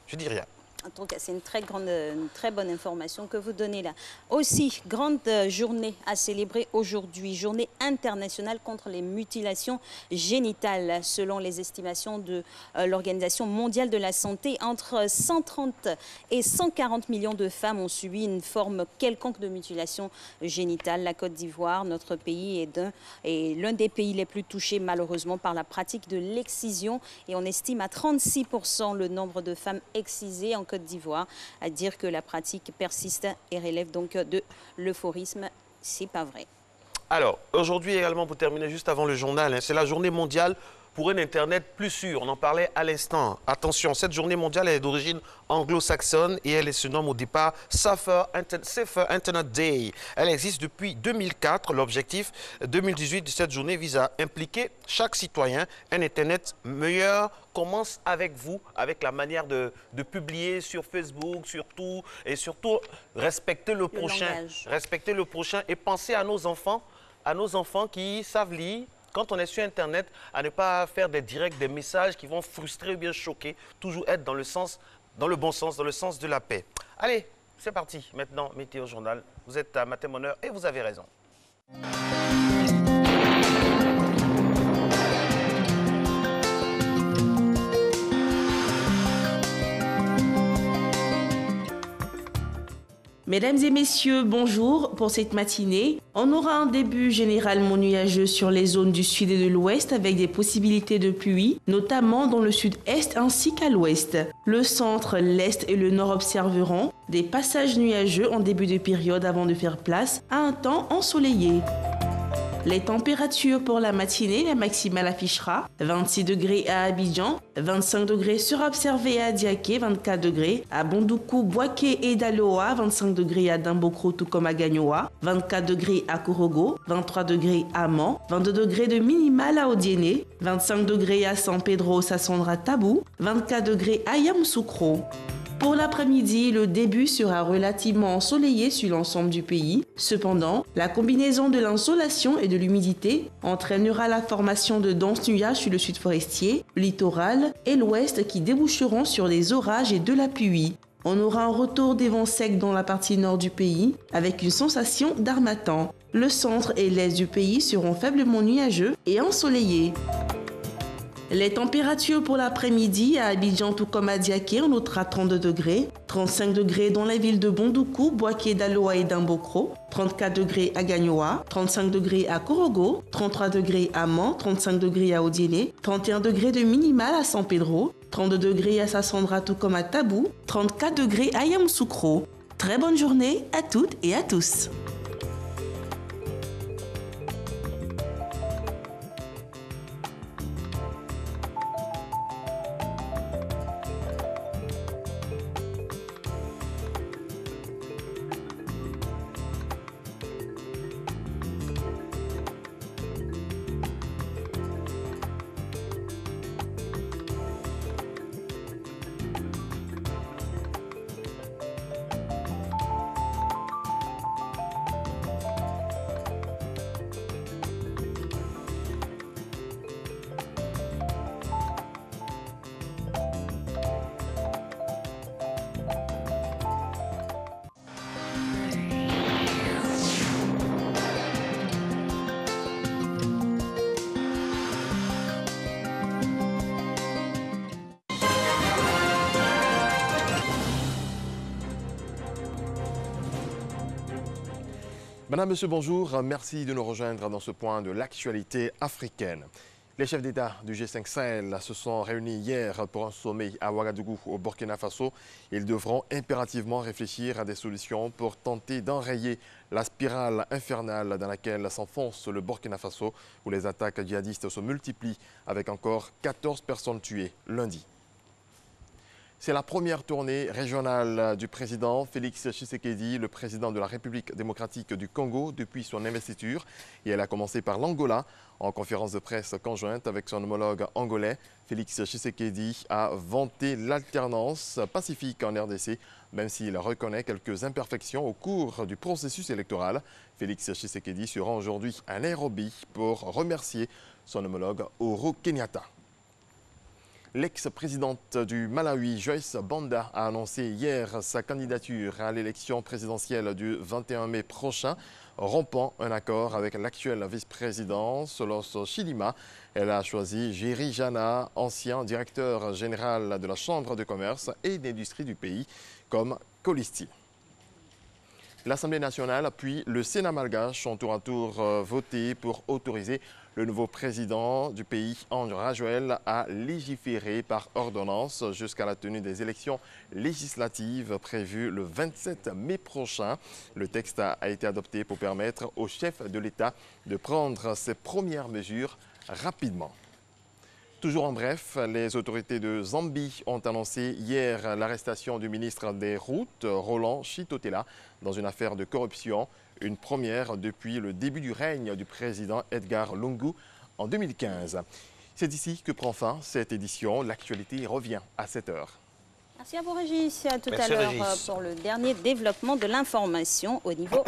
je dis rien. En tout cas, c'est une très bonne information que vous donnez là. Aussi, grande journée à célébrer aujourd'hui, journée internationale contre les mutilations génitales. Selon les estimations de l'Organisation mondiale de la santé, entre 130 et 140 millions de femmes ont subi une forme quelconque de mutilation génitale. La Côte d'Ivoire, notre pays, est l'un des pays les plus touchés malheureusement par la pratique de l'excision. Et on estime à 36% le nombre de femmes excisées en Côte d'Ivoire, à dire que la pratique persiste et relève donc de l'euphorisme. C'est pas vrai. Alors, aujourd'hui également, pour terminer juste avant le journal, hein, c'est la journée mondiale pour un Internet plus sûr. On en parlait à l'instant. Attention, cette journée mondiale elle est d'origine anglo-saxonne et elle se nomme au départ Safer Internet Day. Elle existe depuis 2004. L'objectif 2018 de cette journée vise à impliquer chaque citoyen. Un Internet meilleur commence avec vous, avec la manière de publier sur Facebook, surtout, et surtout respecter le prochain. Respecter le prochain et penser à nos enfants qui savent lire. Quand on est sur Internet, à ne pas faire des directs, des messages qui vont frustrer ou bien choquer, toujours être dans le bon sens, dans le sens de la paix. Allez, c'est parti. Maintenant, Météo Journal. Vous êtes à Matin Bonheur et vous avez raison. Mesdames et messieurs, bonjour. Pour cette matinée, on aura un début généralement nuageux sur les zones du sud et de l'ouest avec des possibilités de pluie, notamment dans le sud-est ainsi qu'à l'ouest. Le centre, l'est et le nord observeront des passages nuageux en début de période avant de faire place à un temps ensoleillé. Les températures pour la matinée, la maximale affichera 26 degrés à Abidjan, 25 degrés sera observé à Diaké, 24 degrés à Bondoukou, Boaké et Daloa, 25 degrés à Dambokro tout comme à Gagnoa, 24 degrés à Korogo, 23 degrés à Man, 22 degrés de minimale à Odiéné, 25 degrés à San Pedro Sassandra Tabou, 24 degrés à Yamoussoukro. Pour l'après-midi, le début sera relativement ensoleillé sur l'ensemble du pays. Cependant, la combinaison de l'insolation et de l'humidité entraînera la formation de denses nuages sur le sud forestier, le littoral et l'ouest qui déboucheront sur des orages et de la pluie. On aura un retour des vents secs dans la partie nord du pays avec une sensation d'harmattan. Le centre et l'est du pays seront faiblement nuageux et ensoleillés. Les températures pour l'après-midi à Abidjan tout comme à Diaké, on notera 32 degrés, 35 degrés dans la ville de Bondoukou, Boaké, Daloa et Dambokro, 34 degrés à Gagnoa, 35 degrés à Korogo, 33 degrés à Man, 35 degrés à Odiéné, 31 degrés de minimale à San Pedro, 32 degrés à Sassandra tout comme à Tabou, 34 degrés à Yamoussoukro. Très bonne journée à toutes et à tous. Madame, Monsieur, bonjour. Merci de nous rejoindre dans ce point de l'actualité africaine. Les chefs d'État du G5 Sahel se sont réunis hier pour un sommet à Ouagadougou, au Burkina Faso. Ils devront impérativement réfléchir à des solutions pour tenter d'enrayer la spirale infernale dans laquelle s'enfonce le Burkina Faso, où les attaques djihadistes se multiplient avec encore 14 personnes tuées lundi. C'est la première tournée régionale du président Félix Tshisekedi, le président de la République démocratique du Congo, depuis son investiture. Et elle a commencé par l'Angola. En conférence de presse conjointe avec son homologue angolais, Félix Tshisekedi a vanté l'alternance pacifique en RDC, même s'il reconnaît quelques imperfections au cours du processus électoral. Félix Tshisekedi se rend aujourd'hui à Nairobi pour remercier son homologue Uhuru Kenyatta. L'ex-présidente du Malawi, Joyce Banda, a annoncé hier sa candidature à l'élection présidentielle du 21 mai prochain, rompant un accord avec l'actuel vice-président Solos Chilima. Elle a choisi Jerry Jana, ancien directeur général de la Chambre de commerce et d'industrie du pays, comme colistier. L'Assemblée nationale puis le Sénat malgache ont tour à tour voté pour autoriser le nouveau président du pays, André Rajoel, à légiférer par ordonnance jusqu'à la tenue des élections législatives prévues le 27 mai prochain. Le texte a été adopté pour permettre au chef de l'État de prendre ses premières mesures rapidement. Toujours en bref, les autorités de Zambie ont annoncé hier l'arrestation du ministre des Routes, Roland Chitotela, dans une affaire de corruption, une première depuis le début du règne du président Edgar Lungu en 2015. C'est ici que prend fin cette édition. L'actualité revient à 7 h. Merci à vous, Régis. À tout à l'heure pour le dernier développement de l'information au niveau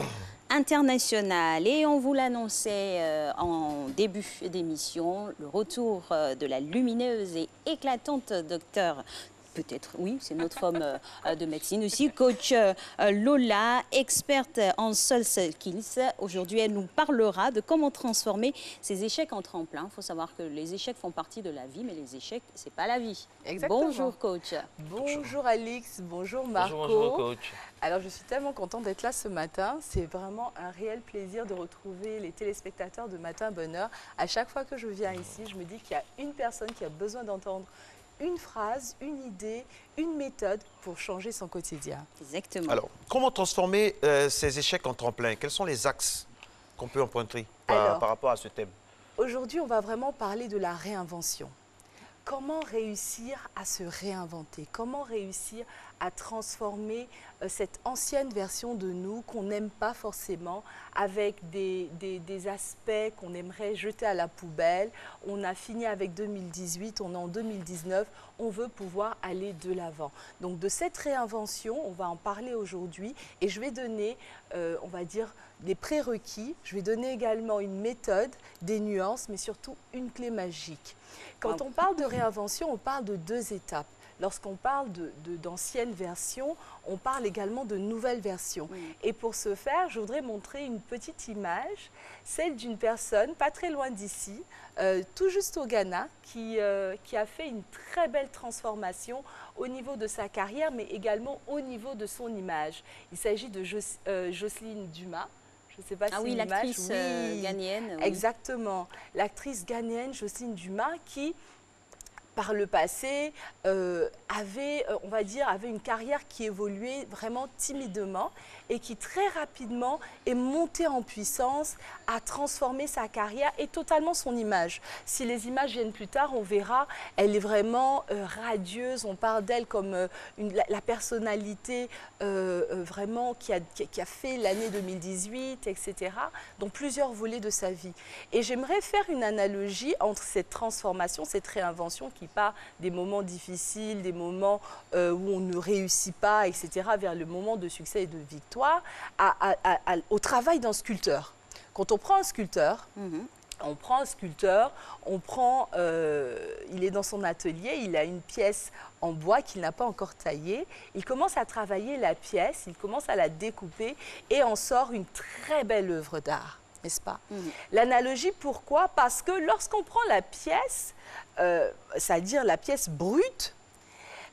international. Et on vous l'annonçait en début d'émission, le retour de la lumineuse et éclatante docteure. Peut-être, oui, c'est notre femme de médecine aussi. Coach Lola, experte en soft skills. Aujourd'hui, elle nous parlera de comment transformer ses échecs en tremplin. Il faut savoir que les échecs font partie de la vie, mais les échecs, c'est pas la vie. Exactement. Bonjour, coach. Bonjour, Alix. Bonjour, Marco. Bonjour, coach. Alors, je suis tellement contente d'être là ce matin. C'est vraiment un réel plaisir de retrouver les téléspectateurs de Matin Bonheur. À chaque fois que je viens ici, je me dis qu'il y a une personne qui a besoin d'entendre une phrase, une idée, une méthode pour changer son quotidien. Exactement. Alors, comment transformer ces échecs en tremplin? Quels sont les axes qu'on peut emprunter par rapport à ce thème? Aujourd'hui, on va vraiment parler de la réinvention. Comment réussir à se réinventer? Comment réussir à transformer cette ancienne version de nous qu'on n'aime pas forcément, avec des aspects qu'on aimerait jeter à la poubelle? On a fini avec 2018, on est en 2019, on veut pouvoir aller de l'avant. Donc de cette réinvention, on va en parler aujourd'hui et je vais donner, on va dire, des prérequis. Je vais donner également une méthode, des nuances, mais surtout une clé magique. Quand on parle de réinvention, on parle de 2 étapes. Lorsqu'on parle d'anciennes versions, on parle également de nouvelles versions. Oui. Et pour ce faire, je voudrais montrer une petite image, celle d'une personne pas très loin d'ici, tout juste au Ghana, qui a fait une très belle transformation au niveau de sa carrière, mais également au niveau de son image. Il s'agit de Jocelyne Dumas. Je ne sais pas si oui, l'actrice ghanéenne. Oui. Exactement. L'actrice ghanéenne Jocelyne Dumas qui, par le passé, avait une carrière qui évoluait vraiment timidement et qui très rapidement est montée en puissance, a transformé sa carrière et totalement son image. Si les images viennent plus tard, on verra, elle est vraiment radieuse. On parle d'elle comme la personnalité vraiment qui a fait l'année 2018, etc. Donc plusieurs volets de sa vie. Et j'aimerais faire une analogie entre cette transformation, cette réinvention qui part des moments difficiles, des moments où on ne réussit pas, etc., vers le moment de succès et de victoire, au travail d'un sculpteur. Quand on prend un sculpteur, il est dans son atelier, il a une pièce en bois qu'il n'a pas encore taillée, il commence à travailler la pièce, il commence à la découper et en sort une très belle œuvre d'art. N'est-ce pas? L'analogie, pourquoi? Parce que lorsqu'on prend la pièce, c'est-à-dire la pièce brute,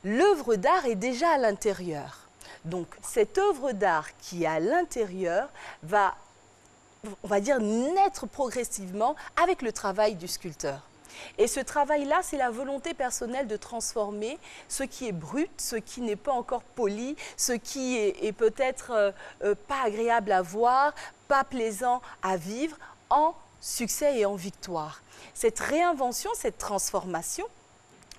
l'œuvre d'art est déjà à l'intérieur. Donc, cette œuvre d'art qui est à l'intérieur va on va dire, naître progressivement avec le travail du sculpteur. Et ce travail-là, c'est la volonté personnelle de transformer ce qui est brut, ce qui n'est pas encore poli, ce qui est peut-être pas agréable à voir, pas plaisant à vivre, en succès et en victoire. Cette réinvention, cette transformation,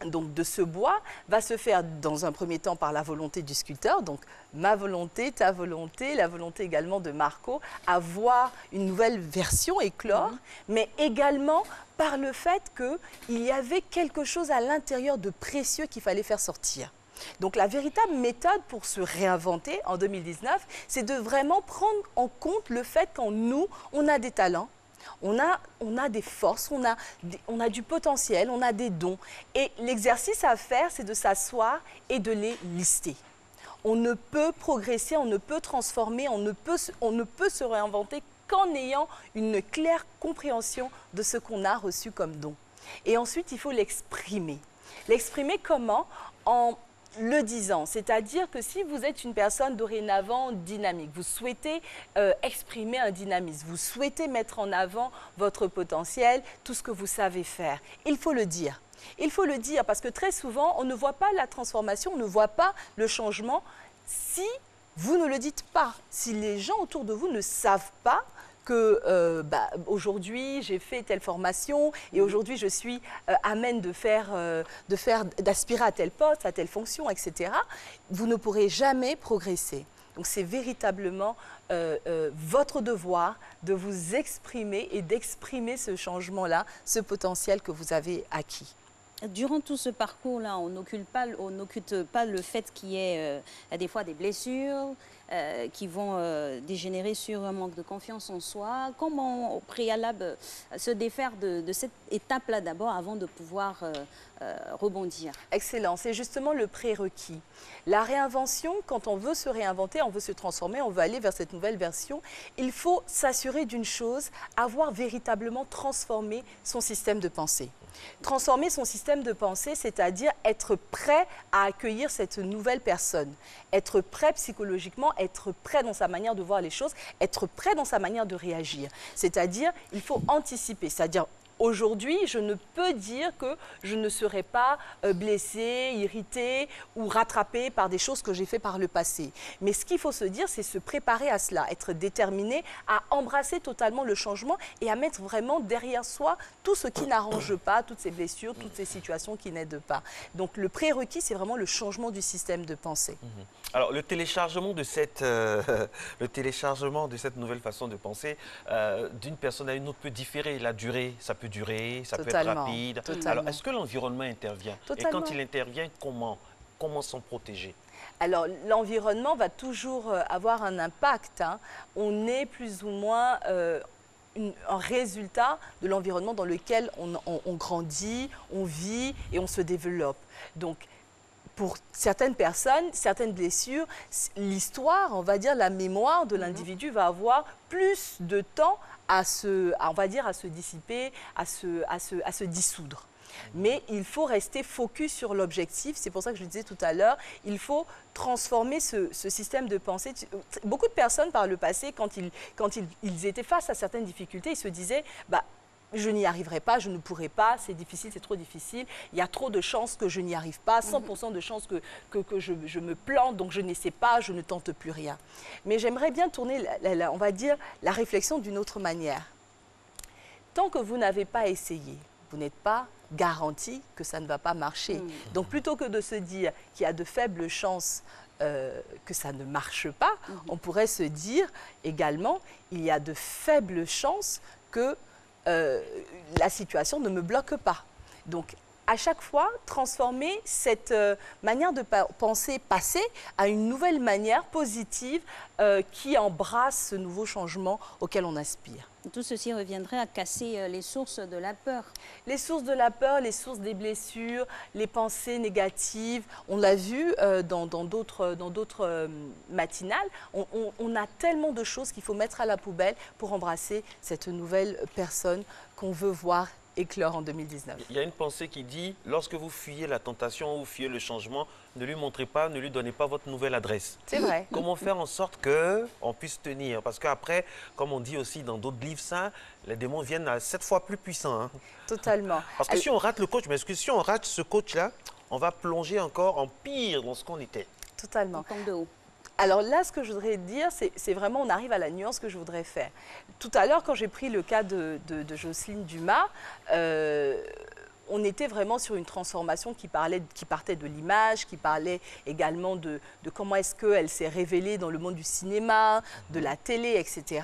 donc de ce bois, va se faire dans un premier temps par la volonté du sculpteur, donc ma volonté, ta volonté, la volonté également de Marco, à voir une nouvelle version éclore, mais également par le fait qu'il y avait quelque chose à l'intérieur de précieux qu'il fallait faire sortir. Donc la véritable méthode pour se réinventer en 2019, c'est de vraiment prendre en compte le fait qu'en nous, on a des talents, on a des forces, on a du potentiel, on a des dons. Et l'exercice à faire, c'est de s'asseoir et de les lister. On ne peut progresser, on ne peut transformer, on ne peut se réinventer qu'en ayant une claire compréhension de ce qu'on a reçu comme don. Et ensuite, il faut l'exprimer. L'exprimer comment? En le disant, c'est-à-dire que si vous êtes une personne dorénavant dynamique, vous souhaitez exprimer un dynamisme, vous souhaitez mettre en avant votre potentiel, tout ce que vous savez faire, il faut le dire. Il faut le dire parce que très souvent, on ne voit pas la transformation, on ne voit pas le changement si vous ne le dites pas, si les gens autour de vous ne savent pas que aujourd'hui j'ai fait telle formation et aujourd'hui je suis amène d'aspirer à tel poste, à telle fonction, etc. Vous ne pourrez jamais progresser. Donc c'est véritablement votre devoir de vous exprimer et d'exprimer ce changement-là, ce potentiel que vous avez acquis. Durant tout ce parcours-là, on n'occulte pas le fait qu'il y ait des fois des blessures qui vont dégénérer sur un manque de confiance en soi. Comment, au préalable, se défaire de cette étape-là d'abord avant de pouvoir rebondir? Excellent, c'est justement le prérequis. La réinvention, quand on veut se réinventer, on veut se transformer, on veut aller vers cette nouvelle version, il faut s'assurer d'une chose, avoir véritablement transformé son système de pensée. Transformer son système de pensée, c'est-à-dire être prêt à accueillir cette nouvelle personne, être prêt psychologiquement, être prêt dans sa manière de voir les choses, être prêt dans sa manière de réagir. C'est-à-dire, il faut anticiper, c'est-à-dire aujourd'hui, je ne peux dire que je ne serai pas blessée, irritée ou rattrapée par des choses que j'ai fait par le passé. Mais ce qu'il faut se dire, c'est se préparer à cela, être déterminé à embrasser totalement le changement et à mettre vraiment derrière soi tout ce qui n'arrange pas, toutes ces blessures, toutes ces situations qui n'aident pas. Donc le prérequis, c'est vraiment le changement du système de pensée. Alors le téléchargement de cette nouvelle façon de penser d'une personne à une autre peut différer. La durée, ça peut durer, ça peut être rapide. Alors, est-ce que l'environnement intervient? Et quand il intervient, comment s'en protéger? Alors, l'environnement va toujours avoir un impact. On est plus ou moins un résultat de l'environnement dans lequel on grandit, on vit et on se développe. Donc, pour certaines personnes, certaines blessures, l'histoire, on va dire la mémoire de l'individu va avoir plus de temps à se dissiper, à se dissoudre. Mais il faut rester focus sur l'objectif. C'est pour ça que je le disais tout à l'heure, il faut transformer ce système de pensée. Beaucoup de personnes par le passé, quand ils étaient face à certaines difficultés, ils se disaient je n'y arriverai pas, je ne pourrai pas, c'est difficile, c'est trop difficile, il y a trop de chances que je n'y arrive pas, 100% de chances que je me plante, donc je n'essaie pas, je ne tente plus rien. Mais j'aimerais bien tourner, on va dire, la réflexion d'une autre manière. Tant que vous n'avez pas essayé, vous n'êtes pas garanti que ça ne va pas marcher. Donc plutôt que de se dire qu'il y a de faibles chances que ça ne marche pas, on pourrait se dire également, il y a de faibles chances que la situation ne me bloque pas. Donc, à chaque fois, transformer cette manière de penser passée à une nouvelle manière positive qui embrasse ce nouveau changement auquel on aspire. Tout ceci reviendrait à casser les sources de la peur. Les sources de la peur, les sources des blessures, les pensées négatives. On l'a vu dans d'autres matinales. On a tellement de choses qu'il faut mettre à la poubelle pour embrasser cette nouvelle personne qu'on veut voir éclore en 2019. Il y a une pensée qui dit, lorsque vous fuyez la tentation ou fuyez le changement, ne lui montrez pas, ne lui donnez pas votre nouvelle adresse. C'est vrai. Comment faire en sorte qu'on puisse tenir? Parce qu'après, comme on dit aussi dans d'autres livres saints, les démons viennent à 7 fois plus puissants. Hein. Totalement. Parce que si on rate le coach, mais si on rate ce coach-là, on va plonger encore en pire dans ce qu'on était. Totalement. On tombe de haut. Alors là, ce que je voudrais dire, c'est vraiment, on arrive à la nuance que je voudrais faire. Tout à l'heure, quand j'ai pris le cas de Jocelyne Dumas, on était vraiment sur une transformation qui partait de l'image, qui parlait également de comment est-ce qu'elle s'est révélée dans le monde du cinéma, de la télé, etc.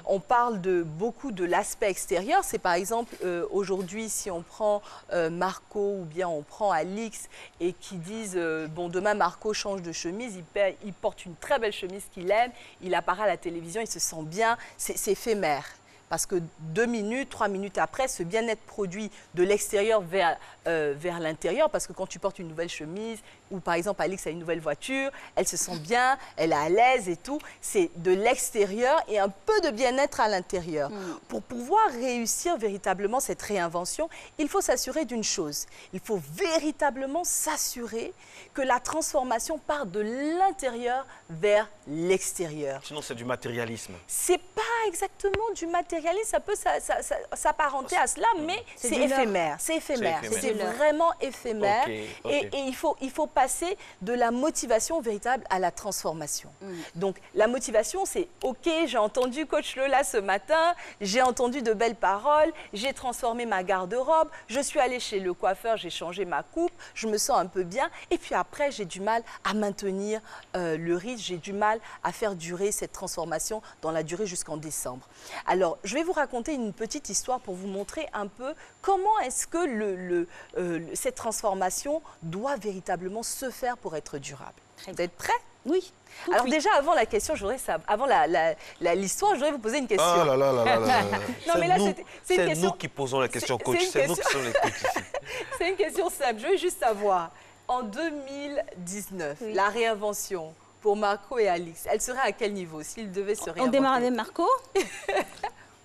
On parle beaucoup de l'aspect extérieur. C'est par exemple, aujourd'hui, si on prend Marco ou bien on prend Alix et qui disent, bon, demain Marco change de chemise, il porte une très belle chemise qu'il aime, il apparaît à la télévision, il se sent bien, c'est éphémère. Parce que 2 minutes, 3 minutes après, ce bien-être produit de l'extérieur vers l'intérieur. Parce que quand tu portes une nouvelle chemise, ou par exemple Alix a une nouvelle voiture, elle se sent bien, elle est à l'aise et tout. C'est de l'extérieur et un peu de bien-être à l'intérieur. Pour pouvoir réussir véritablement cette réinvention, il faut s'assurer d'une chose. Il faut véritablement s'assurer que la transformation part de l'intérieur vers l'extérieur. Sinon, c'est du matérialisme. C'est pas exactement du matérialisme, ça peut s'apparenter à cela, mais c'est éphémère. C'est éphémère. C'est vraiment éphémère. Et il faut passer de la motivation véritable à la transformation. Donc, la motivation, c'est « Ok, j'ai entendu Coach Lola ce matin, j'ai entendu de belles paroles, j'ai transformé ma garde-robe, je suis allée chez le coiffeur, j'ai changé ma coupe, je me sens un peu bien. Et puis après, j'ai du mal à maintenir le rythme, j'ai du mal à faire durer cette transformation dans la durée jusqu'en décembre. » Alors, je vais vous raconter une petite histoire pour vous montrer un peu comment est-ce que cette transformation doit véritablement se faire pour être durable. Vous êtes prêts? Oui. Alors déjà, avant la question, avant l'histoire, je voudrais vous poser une question. Ah là là là là là. Non, mais là, c'est une question... nous qui posons la question, coach. C'est nous qui sommes les coachs ici. C'est une question simple. Je veux juste savoir, en 2019, la réinvention pour Marco et Alix, elle serait à quel niveau s'ils devaient se réinventer? On démarre avec Marco.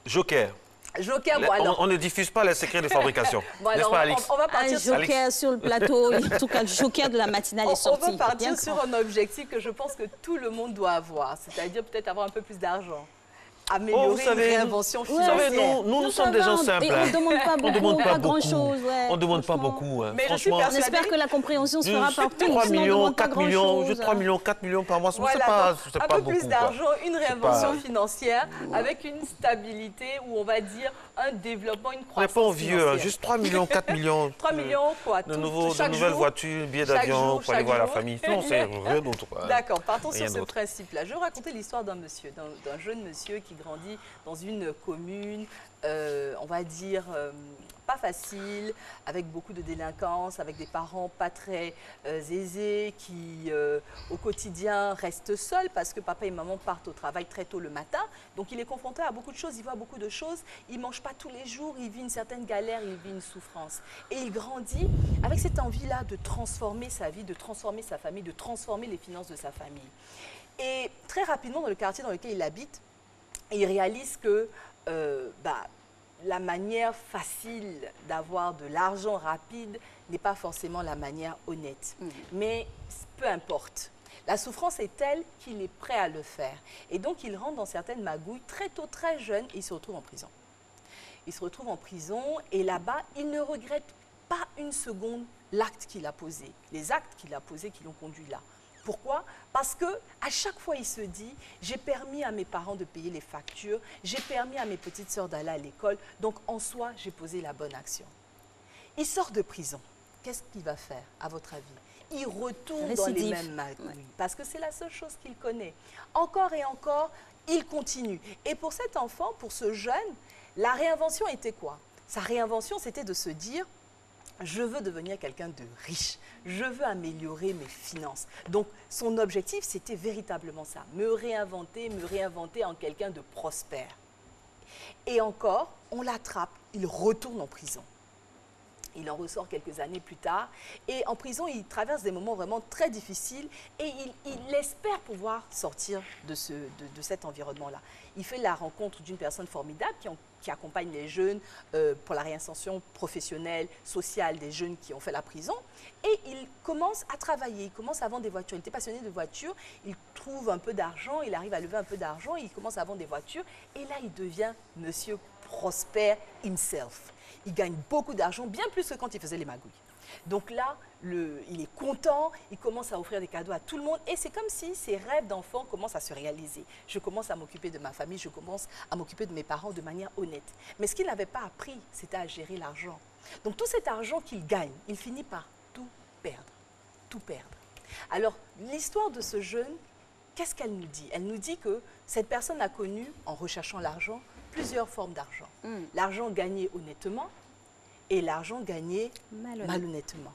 Joker. Joker, bon alors... On ne diffuse pas les secrets de fabrication. Bon, n'est-ce pas, Alix? On va partir un Joker Alix. sur le plateau. En tout cas, le Joker de la matinale est sorti. On va partir sur un objectif que je pense que tout le monde doit avoir, c'est-à-dire peut-être avoir un peu plus d'argent. Améliorer une réinvention financière. Nous sommes des gens simples. Et on ne demande pas beaucoup, pas grand-chose. On ne demande pas beaucoup. Mais franchement, j'espère que la compréhension se fera partout. 3 millions, 4 millions, juste 3 millions, 4 millions par mois, voilà, c'est pas beaucoup. Un peu plus d'argent, une réinvention financière avec une stabilité où on va dire un développement, une croissance. On n'est pas envieux, juste 3 millions, 4 millions. 3 millions quoi? De nouvelles voitures, billets d'avion pour aller voir la famille. Non, c'est rien d'autre. D'accord, partons sur ce principe-là. Je vais vous raconter l'histoire d'un monsieur, d'un jeune monsieur qui grandit dans une commune, on va dire, pas facile, avec beaucoup de délinquance, avec des parents pas très aisés, qui au quotidien restent seuls parce que papa et maman partent au travail très tôt le matin. Donc il est confronté à beaucoup de choses, il voit beaucoup de choses, il ne mange pas tous les jours, il vit une certaine galère, il vit une souffrance. Et il grandit avec cette envie-là de transformer sa vie, de transformer sa famille, de transformer les finances de sa famille. Et très rapidement, dans le quartier dans lequel il habite, il réalise que la manière facile d'avoir de l'argent rapide n'est pas forcément la manière honnête. Mais peu importe. La souffrance est telle qu'il est prêt à le faire. Et donc, il rentre dans certaines magouilles très tôt, très jeune, et il se retrouve en prison. Il se retrouve en prison et là-bas, il ne regrette pas une seconde l'acte qu'il a posé, les actes qu'il a posés qui l'ont conduit là. Pourquoi? Parce qu'à chaque fois, il se dit, j'ai permis à mes parents de payer les factures, j'ai permis à mes petites sœurs d'aller à l'école, donc en soi, j'ai posé la bonne action. Il sort de prison. Qu'est-ce qu'il va faire, à votre avis? Il retourne dans les mêmes magouilles, parce que c'est la seule chose qu'il connaît. Encore et encore, il continue. Et pour cet enfant, pour ce jeune, la réinvention était quoi? Sa réinvention, c'était de se dire, je veux devenir quelqu'un de riche, je veux améliorer mes finances. Donc, son objectif, c'était véritablement ça, me réinventer en quelqu'un de prospère. Et encore, on l'attrape, il retourne en prison. Il en ressort quelques années plus tard. Et en prison, il traverse des moments vraiment très difficiles et il espère pouvoir sortir de cet environnement-là. Il fait la rencontre d'une personne formidable qui accompagne les jeunes pour la réinsertion professionnelle, sociale des jeunes qui ont fait la prison. Et il commence à travailler, il commence à vendre des voitures. Il était passionné de voitures, il trouve un peu d'argent, il arrive à lever un peu d'argent, il commence à vendre des voitures. Et là, il devient monsieur Prosper himself. Il gagne beaucoup d'argent, bien plus que quand il faisait les magouilles. Donc là, il est content, il commence à offrir des cadeaux à tout le monde et c'est comme si ses rêves d'enfant commencent à se réaliser. Je commence à m'occuper de ma famille, je commence à m'occuper de mes parents de manière honnête. Mais ce qu'il n'avait pas appris, c'était à gérer l'argent. Donc tout cet argent qu'il gagne, il finit par tout perdre. Tout perdre. Alors, l'histoire de ce jeune, qu'est-ce qu'elle nous dit? Elle nous dit que cette personne a connu, en recherchant l'argent, plusieurs formes d'argent. L'argent gagné honnêtement et l'argent gagné malhonnêtement.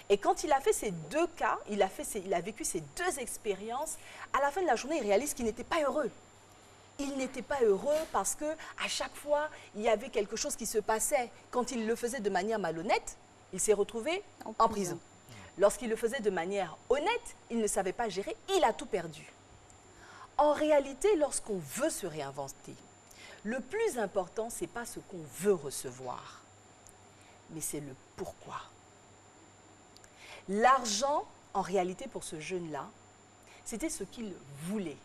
Et quand il a fait ces deux cas, il a vécu ces deux expériences, à la fin de la journée, il réalise qu'il n'était pas heureux. Il n'était pas heureux parce qu'à chaque fois, il y avait quelque chose qui se passait. Quand il le faisait de manière malhonnête, il s'est retrouvé en prison. Lorsqu'il le faisait de manière honnête, il ne savait pas gérer, il a tout perdu. En réalité, lorsqu'on veut se réinventer, le plus important, ce n'est pas ce qu'on veut recevoir, mais c'est le pourquoi. L'argent, en réalité, pour ce jeune-là, c'était ce qu'il voulait.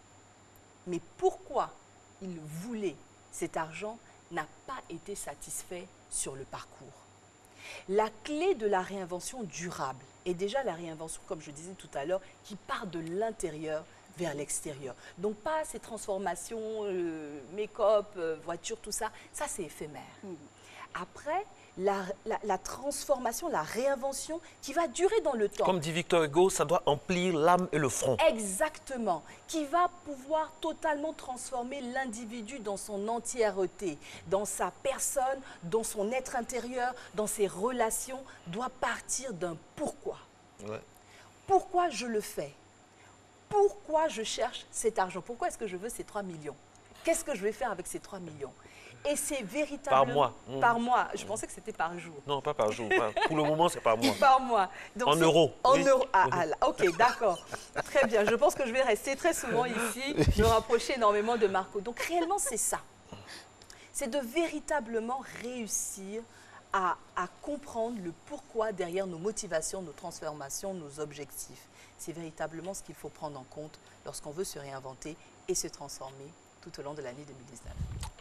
Mais pourquoi il voulait cet argent n'a pas été satisfait sur le parcours. La clé de la réinvention durable est déjà la réinvention, comme je disais tout à l'heure, qui part de l'intérieur vers l'extérieur. Donc pas ces transformations, make-up, voiture, tout ça, ça c'est éphémère. Après, la transformation, la réinvention qui va durer dans le temps. Comme dit Victor Hugo, ça doit emplir l'âme et le front. Exactement. Qui va pouvoir totalement transformer l'individu dans son entièreté, dans sa personne, dans son être intérieur, dans ses relations, doit partir d'un pourquoi. Ouais. Pourquoi je le fais? Pourquoi je cherche cet argent? Pourquoi est-ce que je veux ces 3 millions? Qu'est-ce que je vais faire avec ces 3 millions? Et c'est véritablement... Par mois. Par mois. Je pensais que c'était par jour. Non, pas par jour. Pour le moment, c'est par mois. Par mois. Donc en euros. En euros. Ok, d'accord. Très bien. Je pense que je vais rester très souvent ici, me rapprocher énormément de Marco. Donc réellement, c'est ça. C'est de véritablement réussir à comprendre le pourquoi derrière nos motivations, nos transformations, nos objectifs. C'est véritablement ce qu'il faut prendre en compte lorsqu'on veut se réinventer et se transformer tout au long de l'année 2019.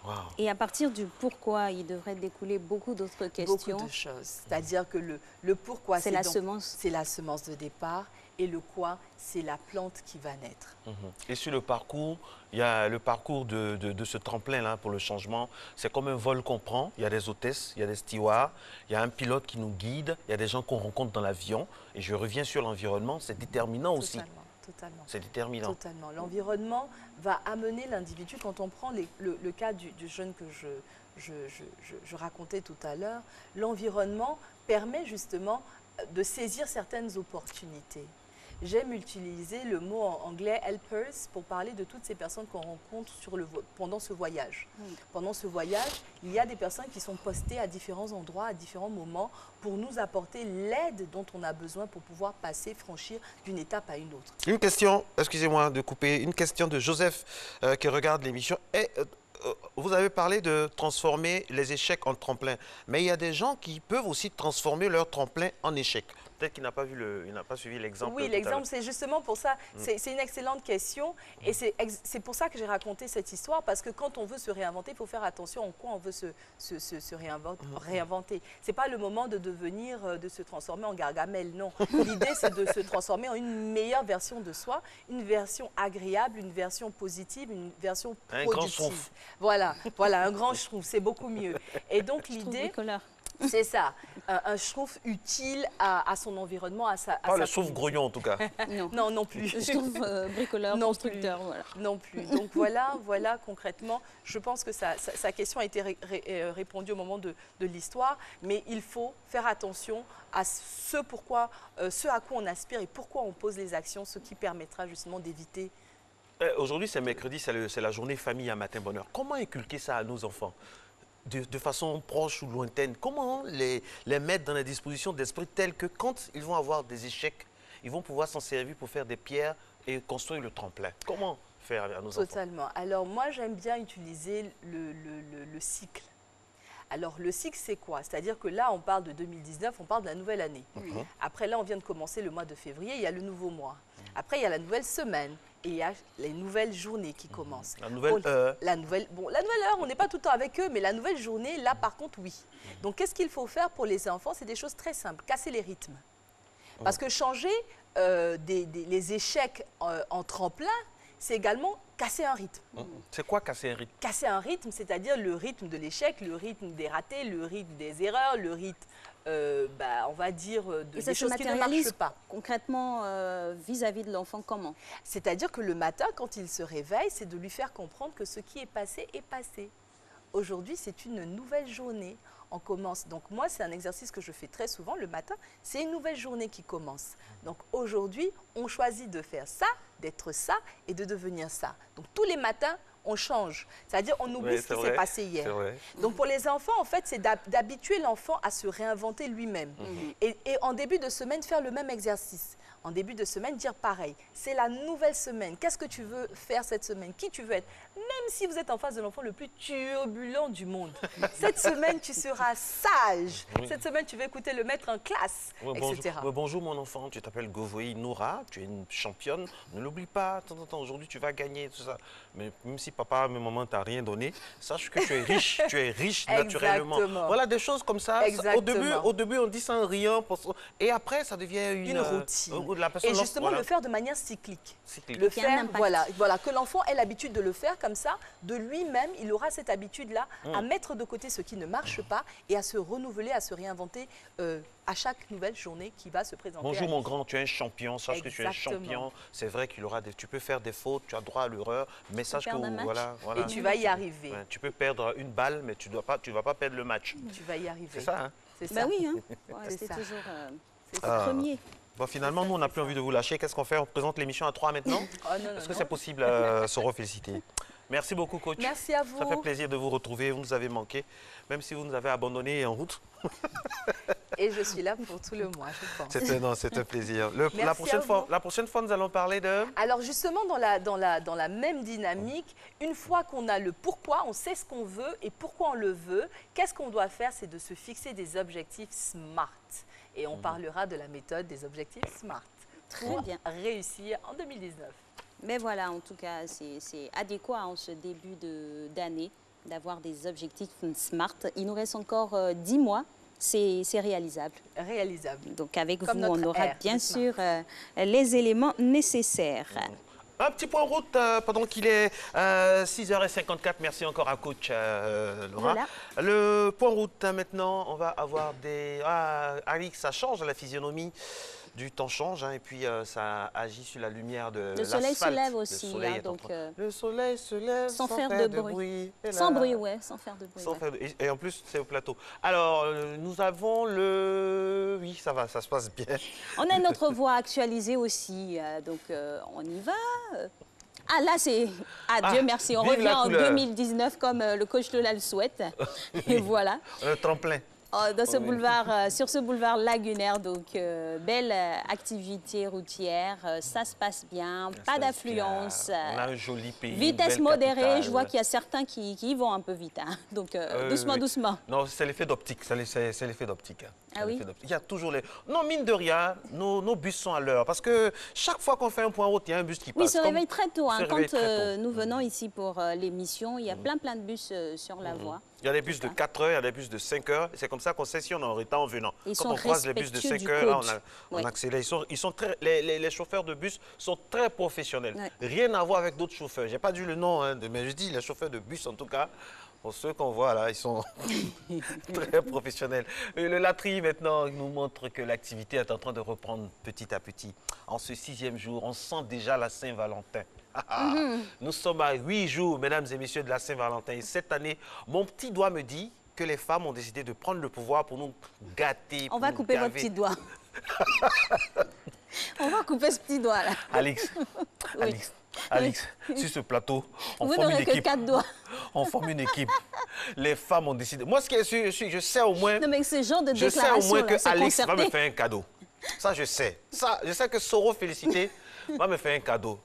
Wow. Et à partir du pourquoi, il devrait découler beaucoup d'autres questions. Beaucoup de choses. C'est-à-dire que le pourquoi, c'est la semence. C'est la semence de départ et le quoi, c'est la plante qui va naître. Et sur le parcours, il y a le parcours de ce tremplin-là pour le changement. C'est comme un vol qu'on prend. Il y a des hôtesses, il y a des stewards, il y a un pilote qui nous guide, il y a des gens qu'on rencontre dans l'avion. Et je reviens sur l'environnement, c'est déterminant aussi. Totalement. C'est déterminant. Totalement. L'environnement va amener l'individu, quand on prend le cas du jeune que je racontais tout à l'heure, l'environnement permet justement de saisir certaines opportunités. J'aime utiliser le mot en anglais « helpers » pour parler de toutes ces personnes qu'on rencontre pendant ce voyage. Pendant ce voyage, il y a des personnes qui sont postées à différents endroits, à différents moments, pour nous apporter l'aide dont on a besoin pour pouvoir passer, franchir d'une étape à une autre. Une question, excusez-moi de couper, une question de Joseph qui regarde l'émission. Vous avez parlé de transformer les échecs en tremplin, mais il y a des gens qui peuvent aussi transformer leur tremplin en échec. Peut-être qu'il n'a pas suivi l'exemple. Oui, l'exemple, c'est justement pour ça. C'est une excellente question et c'est pour ça que j'ai raconté cette histoire, parce que quand on veut se réinventer, il faut faire attention en quoi on veut se réinventer. Ce n'est pas le moment de se transformer en Gargamel, non. L'idée, c'est de se transformer en une meilleure version de soi, une version agréable, une version positive, une version productive. Un grand schtroumpf. Voilà, un grand schtroumpf, c'est beaucoup mieux. Et donc l'idée... C'est ça, un schtroumpf utile à son environnement, à sa Pas le schtroumpf grognon en tout cas. Non plus. Le schtroumpf bricoleur, constructeur, voilà. Non plus. Donc voilà concrètement, je pense que sa question a été répondue au moment de l'histoire, mais il faut faire attention à ce à quoi on aspire et pourquoi on pose les actions, ce qui permettra justement d'éviter. Aujourd'hui c'est mercredi, c'est la journée famille à matin bonheur. Comment inculquer ça à nos enfants ? de façon proche ou lointaine. Comment les mettre dans les dispositions d'esprit telles que quand ils vont avoir des échecs, ils vont pouvoir s'en servir pour faire des pierres et construire le tremplin. Comment faire à nos enfants? Totalement. Alors moi, j'aime bien utiliser le cycle. Alors le cycle, c'est quoi? C'est-à-dire que là, on parle de 2019, on parle de la nouvelle année. Après, là, on vient de commencer le mois de février, il y a le nouveau mois. Après, il y a la nouvelle semaine et il y a les nouvelles journées qui commencent. La nouvelle heure. La nouvelle heure, on n'est pas tout le temps avec eux, mais la nouvelle journée, là, par contre, oui. Donc, qu'est-ce qu'il faut faire pour les enfants? C'est des choses très simples, casser les rythmes. Parce que changer les échecs en tremplin, c'est également casser un rythme. C'est quoi casser un rythme? Casser un rythme, c'est-à-dire le rythme de l'échec, le rythme des ratés, le rythme des erreurs, le rythme, on va dire, des choses qui ne marchent pas. Concrètement, vis-à-vis de l'enfant, comment? C'est-à-dire que le matin, quand il se réveille, c'est de lui faire comprendre que ce qui est passé est passé. Aujourd'hui, c'est une nouvelle journée. On commence. Donc moi, c'est un exercice que je fais très souvent le matin. C'est une nouvelle journée qui commence. Donc aujourd'hui, on choisit de faire ça, d'être ça et de devenir ça. Donc tous les matins, on change. C'est-à-dire on oublie ce qui s'est passé hier. Donc pour les enfants, en fait, c'est d'habituer l'enfant à se réinventer lui-même. Et en début de semaine, faire le même exercice. En début de semaine, dire pareil. C'est la nouvelle semaine. Qu'est-ce que tu veux faire cette semaine? Qui tu veux être? Même si vous êtes en face de l'enfant le plus turbulent du monde. Cette semaine, tu seras sage. Cette semaine, tu vas écouter le maître en classe, etc. Bonjour mon enfant, tu t'appelles Govoï Noura, tu es une championne. Ne l'oublie pas, de temps en temps, aujourd'hui tu vas gagner, tout ça. Mais même si papa, à mes moments, t'as rien donné, sache que tu es riche naturellement. Voilà des choses comme ça. Au début, on dit ça en riant. Et après, ça devient une routine. Et justement, le faire de manière cyclique. Le faire, voilà, que l'enfant ait l'habitude de le faire comme ça, de lui-même, il aura cette habitude-là à mettre de côté ce qui ne marche pas et à se renouveler, à se réinventer à chaque nouvelle journée qui va se présenter. Bonjour mon grand, tu es un champion, sache que tu es un champion. C'est vrai qu'il aura tu peux faire des fautes, tu as droit à l'erreur, mais sache que voilà. Et tu vas y arriver. Tu peux perdre une balle, mais tu ne vas pas perdre le match. Tu vas y arriver. C'est ça, hein? C'est ça. Bah oui, hein. C'était toujours premier. Bon, finalement, nous, on n'a plus envie de vous lâcher. Qu'est-ce qu'on fait? On présente l'émission à 3 maintenant? Est-ce que c'est possible se reféliciter? Merci beaucoup, coach. Merci à vous. Ça fait plaisir de vous retrouver. Vous nous avez manqué, même si vous nous avez abandonnés en route. Et je suis là pour tout le mois, je pense. C'est un plaisir. La prochaine fois, nous allons parler de... Alors, justement, dans la même dynamique, une fois qu'on a le pourquoi, on sait ce qu'on veut et pourquoi on le veut, qu'est-ce qu'on doit faire? C'est de se fixer des objectifs SMART. Et on parlera de la méthode des objectifs SMART pour réussir en 2019. Mais voilà, en tout cas, c'est adéquat en ce début d'année d'avoir des objectifs SMART. Il nous reste encore 10 mois. C'est réalisable. Réalisable. Donc avec vous, on aura bien sûr les éléments nécessaires. Un petit point route pendant qu'il est 6h54. Merci encore à coach Laura. Voilà. Le point route maintenant, on va avoir des... Alix, ça change la physionomie. Du temps change et puis ça agit sur la lumière de l'asphalte. Le soleil se lève aussi. Le soleil se lève sans faire de bruit. Sans bruit, sans faire de bruit. Et en plus, c'est au plateau. Alors, nous avons le... Oui, ça va, ça se passe bien. On a notre voix actualisée aussi, donc on y va. Ah là, c'est... Ah, Dieu merci, on revient en 2019 comme le coach Lola le souhaite. Et voilà. Le tremplin. Dans ce boulevard, sur ce boulevard lagunaire, donc belle activité routière, ça se passe bien, pas d'affluence. On a un joli pays. Vitesse modérée, je vois qu'il y a certains qui y vont un peu vite, hein. Donc doucement, doucement. Non, c'est l'effet d'optique, c'est l'effet d'optique. Ah oui? Il y a toujours les... Non, mine de rien, nos bus sont à l'heure, parce que chaque fois qu'on fait un point route, il y a un bus qui passe. Oui, il se réveille très tôt, hein. Quand nous venons ici pour l'émission, il y a plein de bus sur la voie. Il y a des bus de 4 heures, il y a des bus de 5 heures. C'est comme ça qu'on sait si on est en retard en venant. Quand on croise les bus de 5 heures, là, on accélère. Les chauffeurs de bus sont très professionnels. Rien à voir avec d'autres chauffeurs. Je n'ai pas dit le nom, hein, mais je dis les chauffeurs de bus, en tout cas. Pour ceux qu'on voit là, ils sont très professionnels. Le Latri, maintenant, nous montre que l'activité est en train de reprendre petit à petit. En ce 6e jour, on sent déjà la Saint-Valentin. Nous sommes à 8 jours, mesdames et messieurs, de la Saint-Valentin. Et cette année, mon petit doigt me dit que les femmes ont décidé de prendre le pouvoir pour nous gâter. On va couper votre petit doigt. On va couper ce petit doigt là. Alix, Alix, sur ce plateau, on vous forme une n'aurez équipe. que 4 doigts. On forme une équipe. les femmes ont décidé. Moi, ce qui est sûr, je sais au moins... Non, mais ce genre de je sais au moins que déclaration, Alex va me faire un cadeau. Ça, je sais. Ça, je sais que Soro Félicité va me faire un cadeau.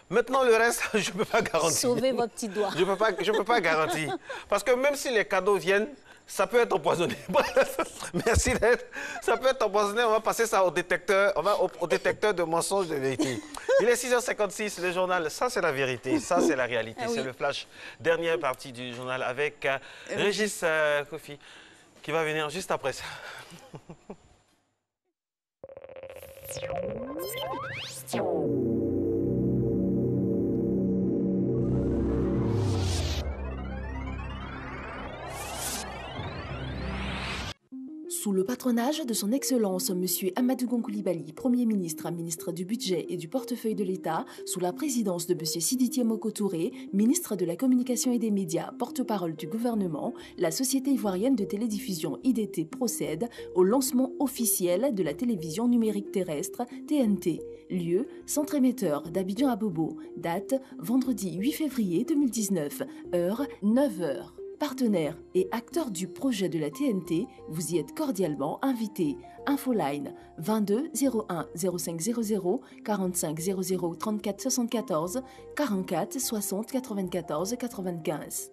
Maintenant, le reste, je ne peux pas garantir. Sauvez vos petits doigts. Je peux pas garantir. Parce que même si les cadeaux viennent, ça peut être empoisonné. Merci d'être. Ça peut être empoisonné. On va passer ça au détecteur. On va au détecteur de mensonges de vérité. Il est 6h56, le journal. Ça, c'est la vérité. Ça, c'est la réalité. Ah oui. C'est le flash. Dernière partie du journal avec Régis Kofi qui va venir juste après ça. Sous le patronage de son Excellence M. Amadou Gon Coulibaly, Premier ministre, ministre du Budget et du Portefeuille de l'État, sous la présidence de M. Sidiki Moko Touré, ministre de la Communication et des Médias, porte-parole du gouvernement, la Société ivoirienne de télédiffusion IDT procède au lancement officiel de la télévision numérique terrestre TNT. Lieu, centre émetteur d'Abidjan à Bobo. Date, vendredi 8 février 2019. Heure, 9h. Partenaires et acteurs du projet de la TNT, vous y êtes cordialement invités. Infoline 22 01 05 00 45 00 34 74 44 60 94 95.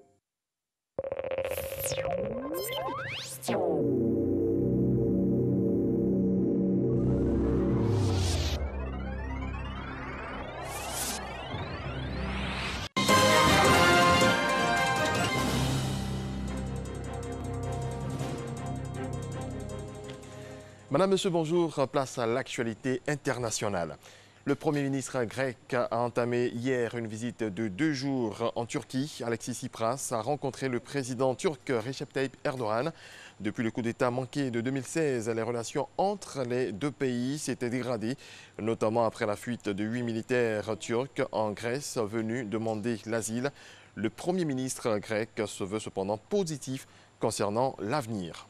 Madame, Monsieur, bonjour. Place à l'actualité internationale. Le Premier ministre grec a entamé hier une visite de 2 jours en Turquie. Alexis Tsipras a rencontré le président turc Recep Tayyip Erdogan. Depuis le coup d'État manqué de 2016, les relations entre les deux pays s'étaient dégradées, notamment après la fuite de 8 militaires turcs en Grèce venus demander l'asile. Le Premier ministre grec se veut cependant positif concernant l'avenir.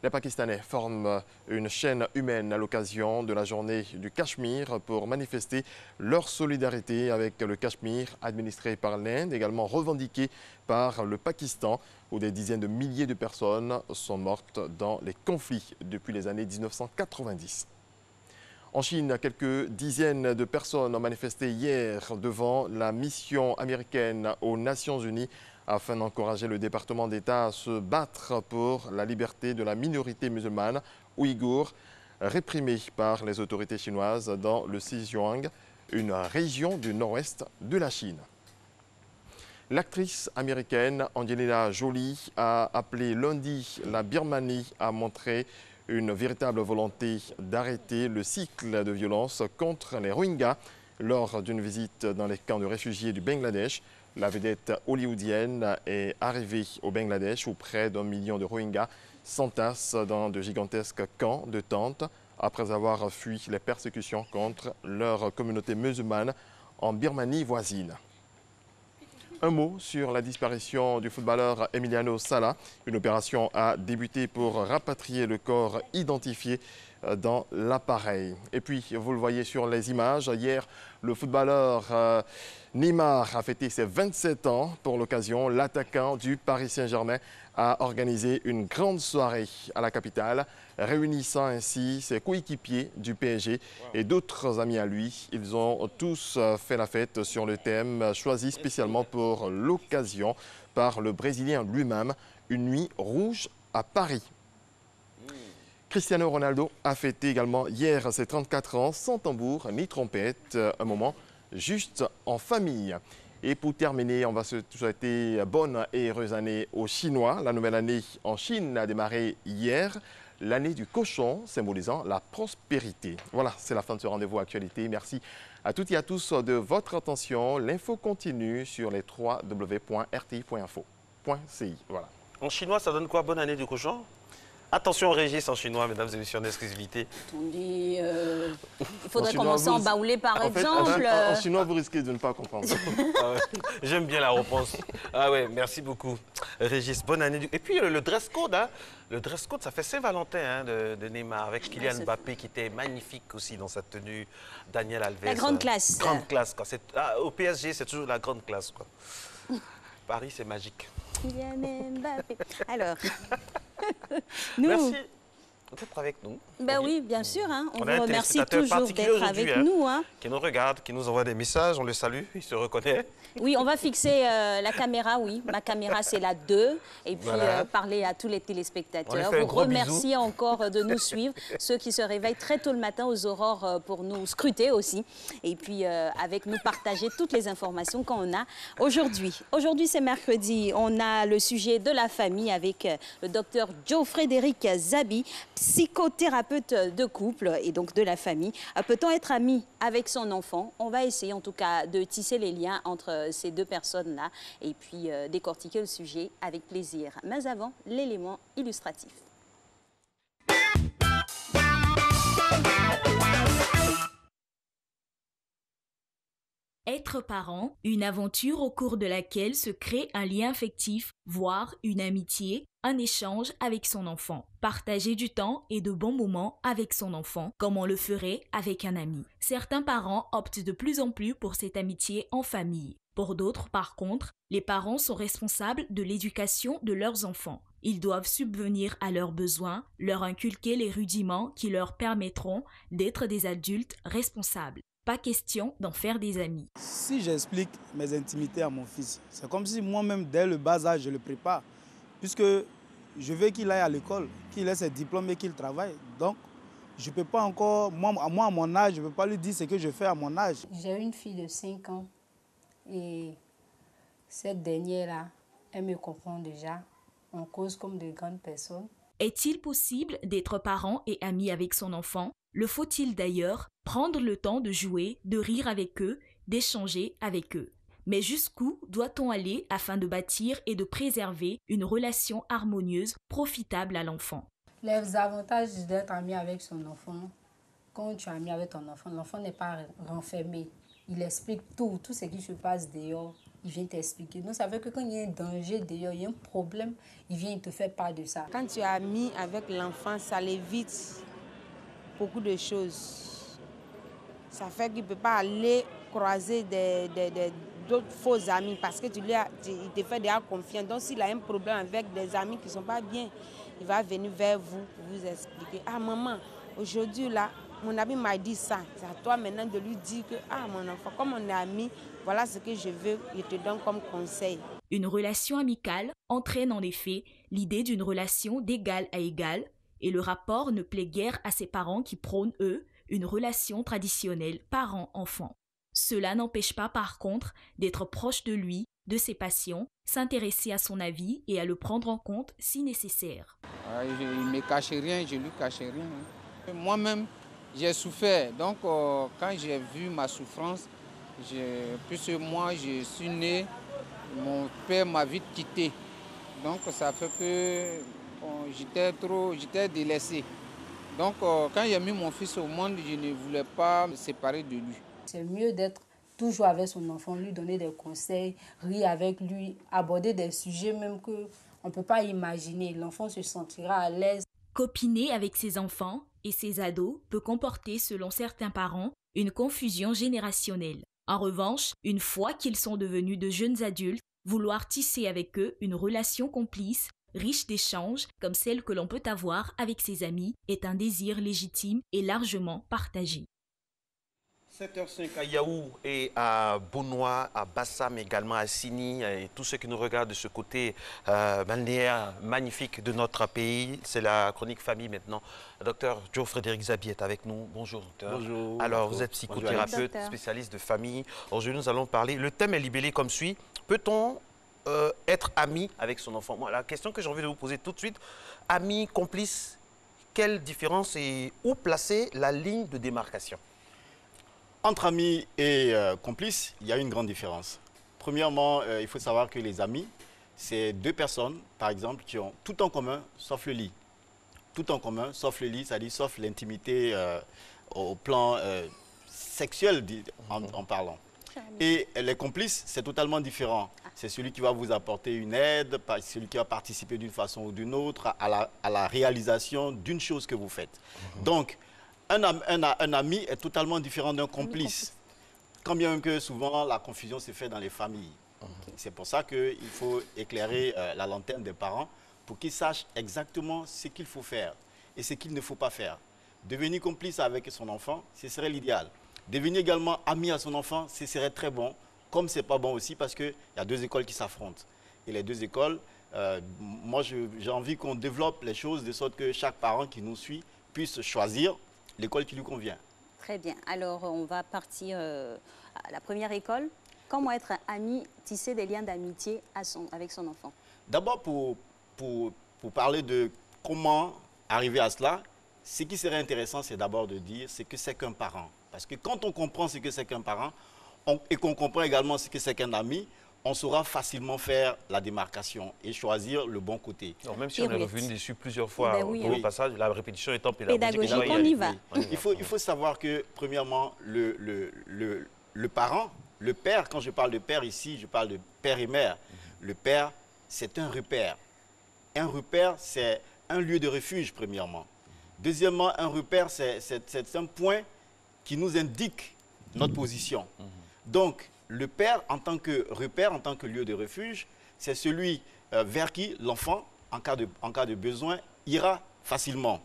Les Pakistanais forment une chaîne humaine à l'occasion de la journée du Cachemire pour manifester leur solidarité avec le Cachemire administré par l'Inde, également revendiqué par le Pakistan, où des dizaines de milliers de personnes sont mortes dans les conflits depuis les années 1990. En Chine, quelques dizaines de personnes ont manifesté hier devant la mission américaine aux Nations Unies afin d'encourager le département d'État à se battre pour la liberté de la minorité musulmane ouïghour, réprimée par les autorités chinoises dans le Xinjiang, une région du nord-ouest de la Chine. L'actrice américaine Angelina Jolie a appelé lundi la Birmanie à montrer une véritable volonté d'arrêter le cycle de violence contre les Rohingyas lors d'une visite dans les camps de réfugiés du Bangladesh. La vedette hollywoodienne est arrivée au Bangladesh où près d'1 million de Rohingyas s'entassent dans de gigantesques camps de tentes après avoir fui les persécutions contre leur communauté musulmane en Birmanie voisine. Un mot sur la disparition du footballeur Emiliano Sala. Une opération a débuté pour rapatrier le corps identifié dans l'appareil. Et puis, vous le voyez sur les images, hier, le footballeur Neymar a fêté ses 27 ans. Pour l'occasion, l'attaquant du Paris Saint-Germain a organisé une grande soirée à la capitale, réunissant ainsi ses coéquipiers du PSG et d'autres amis à lui. Ils ont tous fait la fête sur le thème choisi spécialement pour l'occasion par le Brésilien lui-même, une nuit rouge à Paris. Cristiano Ronaldo a fêté également hier ses 34 ans sans tambour ni trompette, un moment juste en famille. Et pour terminer, on va se souhaiter bonne et heureuse année aux Chinois. La nouvelle année en Chine a démarré hier, l'année du cochon symbolisant la prospérité. Voilà, c'est la fin de ce rendez-vous actualité. Merci à toutes et à tous de votre attention. L'info continue sur les www.rti.info.ci. Voilà. En chinois, ça donne quoi? Bonne année du cochon? Attention Régis en chinois, mesdames et messieurs, en exclusivité. On dit, il faudrait commencer en baoulé par exemple. En chinois, vous risquez de ne pas comprendre. Ah ouais. J'aime bien la réponse. Ah ouais, merci beaucoup. Régis, bonne année. Et puis le dress code, hein. Le dress code, ça fait Saint-Valentin hein, de Neymar, avec Kylian Mbappé qui était magnifique aussi dans sa tenue, Daniel Alves. La grande classe. Grande classe, quoi. Au PSG, c'est toujours la grande classe, quoi. Paris, c'est magique. Kylian Mbappé. Alors, nous... Merci d'être avec nous. Ben oui, bien sûr. Hein. On a vous un remercie téléspectateur toujours particulier d'être avec aujourd'hui, nous. Hein. Qui nous regarde, qui nous envoie des messages. On le salue, il se reconnaît. Oui, on va fixer la caméra, oui. Ma caméra, c'est la 2. Et puis, Voilà. parler à tous les téléspectateurs. On lui fait un Vous gros remercier bisou. encore de nous suivre. Ceux qui se réveillent très tôt le matin aux aurores pour nous scruter aussi. Et puis, avec nous partager toutes les informations qu'on a aujourd'hui. Aujourd'hui, c'est mercredi. On a le sujet de la famille avec le docteur Joe Frédéric Zabi, psychothérapeute de couple et donc de la famille. Peut-on être ami avec son enfant? On va essayer en tout cas de tisser les liens entre ces deux personnes-là et puis décortiquer le sujet avec plaisir. Mais avant, l'élément illustratif. Être parent, une aventure au cours de laquelle se crée un lien affectif, voire une amitié, un échange avec son enfant. Partager du temps et de bons moments avec son enfant, comme on le ferait avec un ami. Certains parents optent de plus en plus pour cette amitié en famille. Pour d'autres, par contre, les parents sont responsables de l'éducation de leurs enfants. Ils doivent subvenir à leurs besoins, leur inculquer les rudiments qui leur permettront d'être des adultes responsables. Pas question d'en faire des amis. Si j'explique mes intimités à mon fils, c'est comme si moi-même, dès le bas âge, je le prépare. Puisque je veux qu'il aille à l'école, qu'il ait ses diplômes et qu'il travaille. Donc, je ne peux pas encore, moi, à mon âge, je ne peux pas lui dire ce que je fais à mon âge. J'ai une fille de 5 ans et cette dernière-là, elle me comprend déjà. On cause comme de grandes personnes. Est-il possible d'être parent et ami avec son enfant? Le faut-il d'ailleurs prendre le temps de jouer, de rire avec eux, d'échanger avec eux? Mais jusqu'où doit-on aller afin de bâtir et de préserver une relation harmonieuse, profitable à l'enfant? Les avantages d'être ami avec son enfant, quand tu es ami avec ton enfant, l'enfant n'est pas renfermé. Il explique tout ce qui se passe dehors, il vient t'expliquer. Donc ça veut dire que quand il y a un danger dehors, il y a un problème, il vient te faire part de ça. Quand tu es ami avec l'enfant, ça l'évite beaucoup de choses. Ça fait qu'il ne peut pas aller croiser d'autres faux amis parce que il te fait déjà confiance. Donc s'il a un problème avec des amis qui ne sont pas bien, il va venir vers vous pour vous expliquer. Ah maman, aujourd'hui là, mon ami m'a dit ça. C'est à toi maintenant de lui dire que, ah mon enfant, comme on est amis, voilà ce que je veux, je te donne comme conseil. Une relation amicale entraîne en effet l'idée d'une relation d'égal à égal, et le rapport ne plaît guère à ces parents qui prônent, eux, une relation traditionnelle parent-enfant. Cela n'empêche pas par contre d'être proche de lui, de ses passions, s'intéresser à son avis et à le prendre en compte si nécessaire. Il ne me cache rien, je ne lui cache rien. Moi-même, j'ai souffert. Donc, quand j'ai vu ma souffrance, puisque moi, je suis né, mon père m'a vite quitté. Donc, ça fait que j'étais délaissé. Donc, quand j'ai mis mon fils au monde, je ne voulais pas me séparer de lui. C'est mieux d'être toujours avec son enfant, lui donner des conseils, rire avec lui, aborder des sujets même qu'on ne peut pas imaginer. L'enfant se sentira à l'aise. Copiner avec ses enfants et ses ados peut comporter, selon certains parents, une confusion générationnelle. En revanche, une fois qu'ils sont devenus de jeunes adultes, vouloir tisser avec eux une relation complice, riche d'échanges, comme celle que l'on peut avoir avec ses amis, est un désir légitime et largement partagé. 7h05 à Yaou et à Bounois, à Bassam également, à Sini, et tous ceux qui nous regardent de ce côté balnéaire magnifique de notre pays. C'est la chronique famille maintenant. Docteur Joe Frédéric Zabi est avec nous. Bonjour docteur. Bonjour. Alors vous êtes psychothérapeute, spécialiste de famille. Aujourd'hui nous allons parler, le thème est libellé comme suit. Peut-on être ami avec son enfant? Moi, la question que j'ai envie de vous poser tout de suite, ami, complice, quelle différence et où placer la ligne de démarcation? Entre amis et complices, il y a une grande différence. Premièrement, il faut savoir que les amis, c'est deux personnes, par exemple, qui ont tout en commun, sauf le lit. Tout en commun, sauf le lit, c'est-à-dire sauf l'intimité au plan sexuel, en parlant. Et les complices, c'est totalement différent. C'est celui qui va vous apporter une aide, celui qui va participer d'une façon ou d'une autre à la réalisation d'une chose que vous faites. Donc, un ami est totalement différent d'un complice. Quand bien même que souvent la confusion se fait dans les familles. C'est pour ça qu'il faut éclairer la lanterne des parents pour qu'ils sachent exactement ce qu'il faut faire et ce qu'il ne faut pas faire. Devenir complice avec son enfant, ce serait l'idéal. Devenir également ami à son enfant, ce serait très bon, comme ce n'est pas bon aussi parce qu'il y a deux écoles qui s'affrontent. Et les deux écoles, moi j'ai envie qu'on développe les choses de sorte que chaque parent qui nous suit puisse choisir l'école qui lui convient. Très bien. Alors, on va partir à la première école. Comment être ami, tisser des liens d'amitié avec son enfant? D'abord, pour parler de comment arriver à cela, ce qui serait intéressant, c'est d'abord de dire ce que c'est qu'un parent. Parce que quand on comprend ce que c'est qu'un parent et qu'on comprend également ce que c'est qu'un ami, on saura facilement faire la démarcation et choisir le bon côté. Alors, même si on est revenu dessus plusieurs fois au passage, la répétition étant pédagogique, on y va. Il faut savoir que, premièrement, le parent, le père, quand je parle de père ici, je parle de père et mère. Le père, c'est un repère. Un repère, c'est un lieu de refuge, premièrement. Deuxièmement, un repère, c'est un point qui nous indique notre position. Donc, le père, en tant que repère, en tant que lieu de refuge, c'est celui vers qui l'enfant, en cas de besoin, ira facilement.